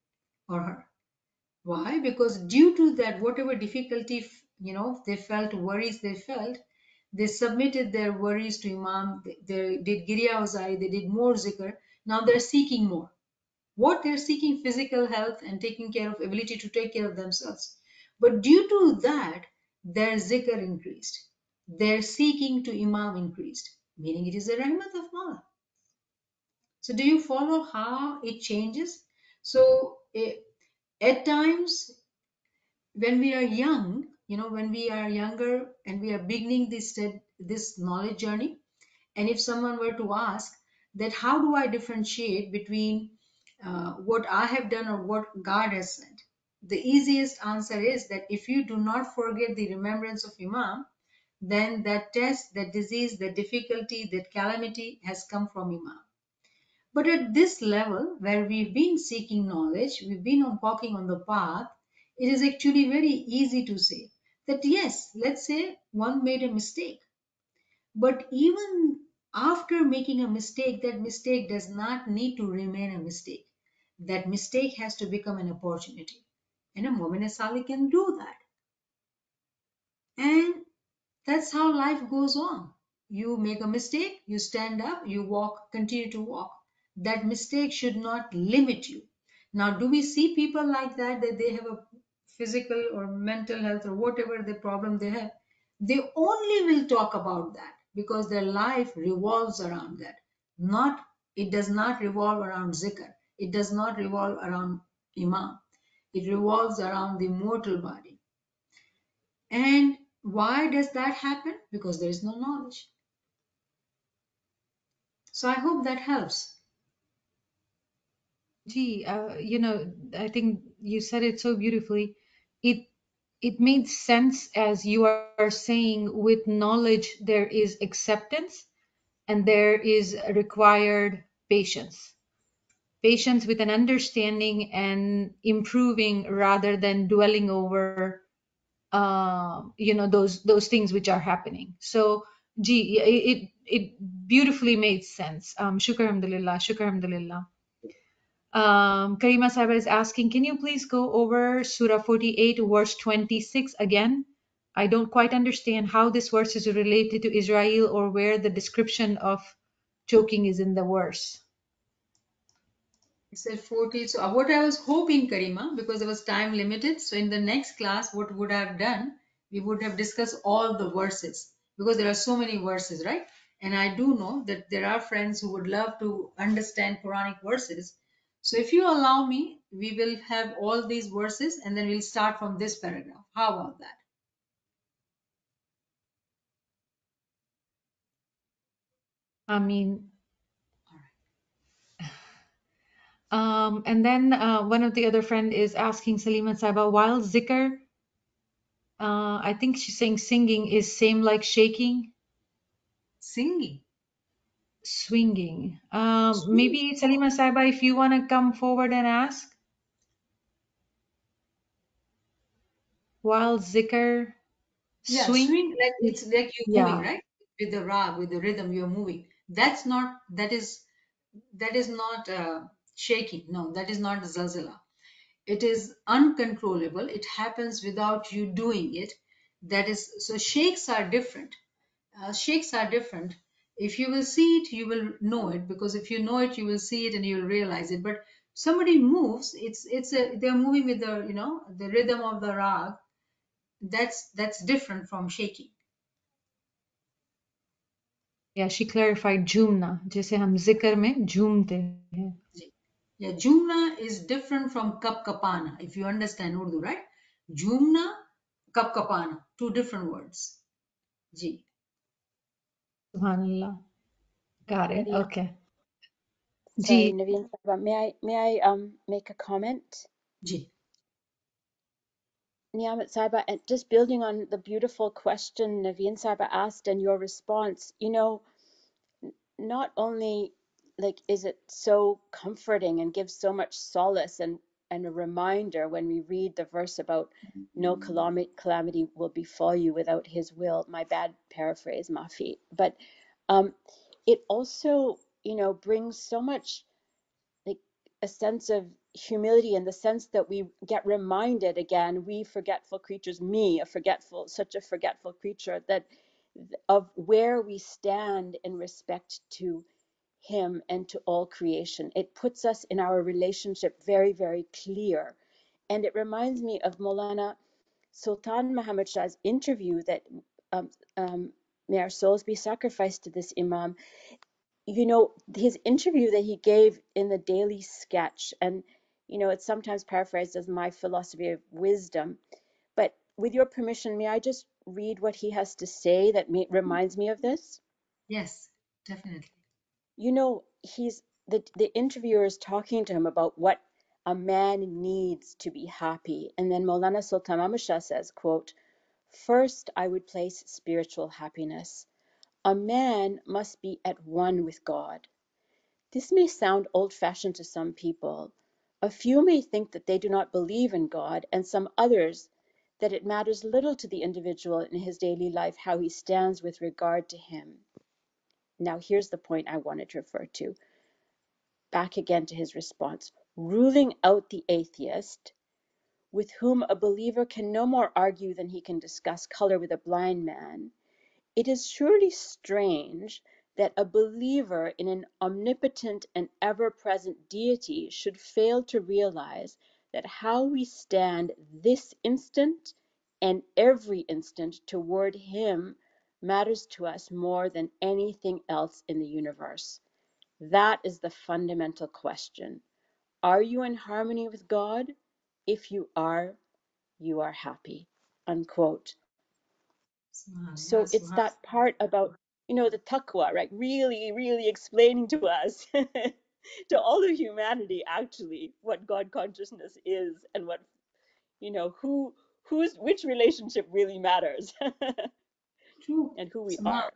or her. Why? Because due to that, whatever difficulty, they felt, worries they felt, they submitted their worries to Imam. They did Girya Uzai, they did more zikr. Now they're seeking more. What they're seeking? Physical health and taking care of, ability to take care of themselves. But due to that, their zikr increased. Their seeking to Imam increased. Meaning it is a rahmat of Allah. So do you follow how it changes? So at times when we are young, when we are younger and we are beginning this knowledge journey, and if someone were to ask that how do I differentiate between what I have done or what God has sent, the easiest answer is that if you do not forget the remembrance of Imam, then that test, that disease, that difficulty, that calamity has come from Imam. But at this level, where we've been seeking knowledge, we've been walking on the path, it is actually very easy to say that yes, let's say one made a mistake. But even after making a mistake, that mistake does not need to remain a mistake. That mistake has to become an opportunity. And a Mu'min Salih can do that. And that's how life goes on. You make a mistake, you stand up, you walk, continue to walk. That mistake should not limit you. Now, do we see people like that they have a physical or mental health or whatever the problem they have? They only will talk about that because their life revolves around that. It does not revolve around zikr. It does not revolve around Imam. It revolves around the mortal body. And why does that happen? Because there is no knowledge. So I hope that helps. Gee, I think you said it so beautifully. It it made sense as you are saying, with knowledge there is acceptance and there is required patience. Patience with an understanding and improving rather than dwelling over those things which are happening. So gee, it beautifully made sense. Shukr alhamdulillah, shukr alhamdulillah. Karima Sahaba is asking, can you please go over Surah 48, verse 26 again? I don't quite understand how this verse is related to Israel or where the description of choking is in the verse. You said 40. So what I was hoping, Karima, because it was time limited, so in the next class, what would I have done? We would have discussed all the verses because there are so many verses, right? And I do know that there are friends who would love to understand Quranic verses. So if you allow me, we will have all these verses and then we'll start from this paragraph. How about that? I mean, All right. and then one of the other friend is asking Salima Saiba, while zikr, I think she's saying singing is same like shaking, Singing. swinging. Swing. Maybe Salima Saiba, if you want to come forward and ask, while zikr, Yeah, swing. swing like it's like you're moving, Yeah, right? With the rag, with the rhythm, you're moving. That's not, that is not shaking. No, that is not zalzala. It is uncontrollable. It happens without you doing it. That is, so shakes are different. Shakes are different. If you will see it, you will know it, because if you know it, you will see it and you'll realize it. But somebody moves, they're moving with the rhythm of the rag. That's different from shaking. yeah. She clarified jumna, जैसे हम जिक्र में झूमते हैं. Yeah, Jumna is different from Kap Kapana, if you understand Urdu, right? Jumna, Kap Kapana, two different words. Ji, Subhanallah. Got it. Naveen, Okay. sorry, Ji. Naveen, may I make a comment? ji. Niamat Saiba, and just building on the beautiful question Naveen Saiba asked and your response, not only like is it so comforting and gives so much solace and a reminder when we read the verse about no calamity will befall you without his will. My bad paraphrase, Mafi. But um, it also, brings so much like a sense of humility in the sense that we get reminded again, we forgetful creatures, me, such a forgetful creature, that of where we stand in respect to him and to all creation. It puts us in our relationship very, very clear. And it reminds me of Maulana Sultan Muhammad Shah's interview that um, may our souls be sacrificed to this Imam. His interview that he gave in the Daily Sketch, and it's sometimes paraphrased as my philosophy of wisdom. But with your permission, may I just read what he has to say that reminds me of this? Yes, definitely. He's the interviewer is talking to him about what a man needs to be happy, and then Maulana Sultan Ahmad Shah says, quote, "First, I would place spiritual happiness. A man must be at one with God. This may sound old-fashioned to some people. A few may think that they do not believe in God, and some others that it matters little to the individual in his daily life how he stands with regard to him." Now, here's the point I wanted to refer to. Back again to his response. Ruling out the atheist, with whom a believer can no more argue than he can discuss color with a blind man, it is surely strange that a believer in an omnipotent and ever-present deity should fail to realize that how we stand this instant and every instant toward him matters to us more than anything else in the universe. That is the fundamental question. Are you in harmony with God? If you are happy. Unquote. Subhanallah, So it's subhanallah. that part about, the taqwa, right? Really, really explaining to us, to all of humanity, actually, what God consciousness is and what, which relationship really matters True. and who we Subhanallah. are.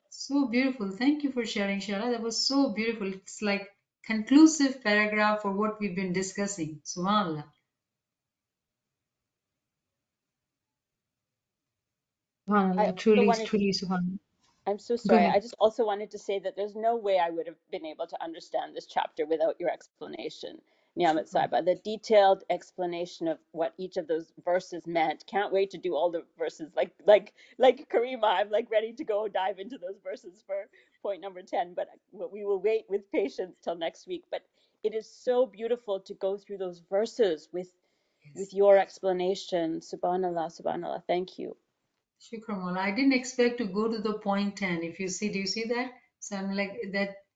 So beautiful. Thank you for sharing, Shara. That was so beautiful. It's like conclusive paragraph for what we've been discussing. Subhanallah. I Subhanallah. also Truly, wanted to truly Subhanallah. I'm so Go sorry. ahead. I just also wanted to say that there's no way I would have been able to understand this chapter without your explanation, Niamat Shukran. Saiba. The detailed explanation of what each of those verses meant. Can't wait to do all the verses. Like Karima, I'm like ready to go dive into those verses for point number 10. But we will wait with patience till next week. But it is so beautiful to go through those verses with Yes. your explanation. Subhanallah, subhanallah. Thank you. Shukran, Mola. I didn't expect to go to the point 10. If you see, do you see that? So I'm like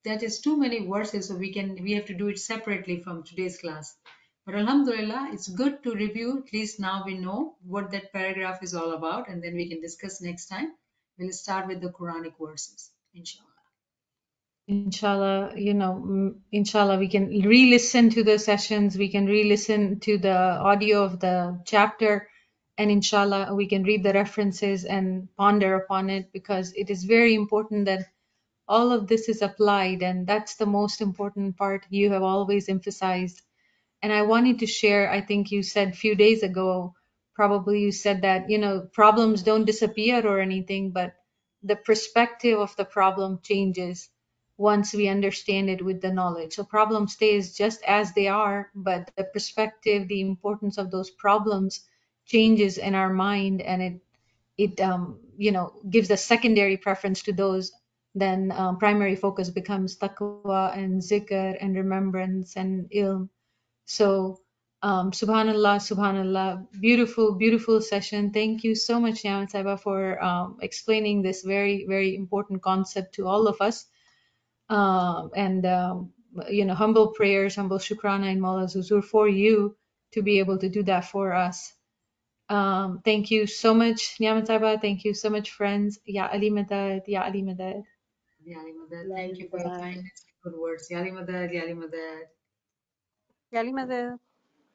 that is too many verses, so we have to do it separately from today's class. But Alhamdulillah, it's good to review. At least now we know what that paragraph is all about, and then we can discuss next time. We'll start with the Quranic verses, inshallah. Inshallah, inshallah, we can re-listen to the sessions, we can re-listen to the audio of the chapter, and inshallah, we can read the references and ponder upon it, because it is very important that all of this is applied, and that's the most important part you have always emphasized. And I wanted to share, I think you said a few days ago, probably you said that, problems don't disappear or anything, but the perspective of the problem changes once we understand it with the knowledge. So problem stays just as they are, but the perspective, the importance of those problems changes in our mind, and it gives a secondary preference to those. Then primary focus becomes taqwa and zikr and remembrance and ilm. So, subhanallah, subhanallah, beautiful, beautiful session. Thank you so much, Niamat Saiba, for explaining this very, very important concept to all of us. And humble prayers, humble shukrana and Mawla Zuzur for you to be able to do that for us. Thank you so much, Niamat Saiba. Thank you so much, friends. Ya Ali Madad, Ya Ali Madad. Ya Ali Madad, thank you for your kindness and good words. Ya Ali Madad, Ya Ali Madad. يا مدد.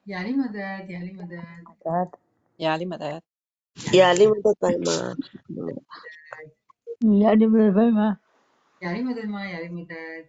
Ya Ali Madad, Ya Ali Madad. يا مدد. Ya Ali Yeah, Madad. limited time. Ya Ali Madad, Ma, Ya Ali Madad.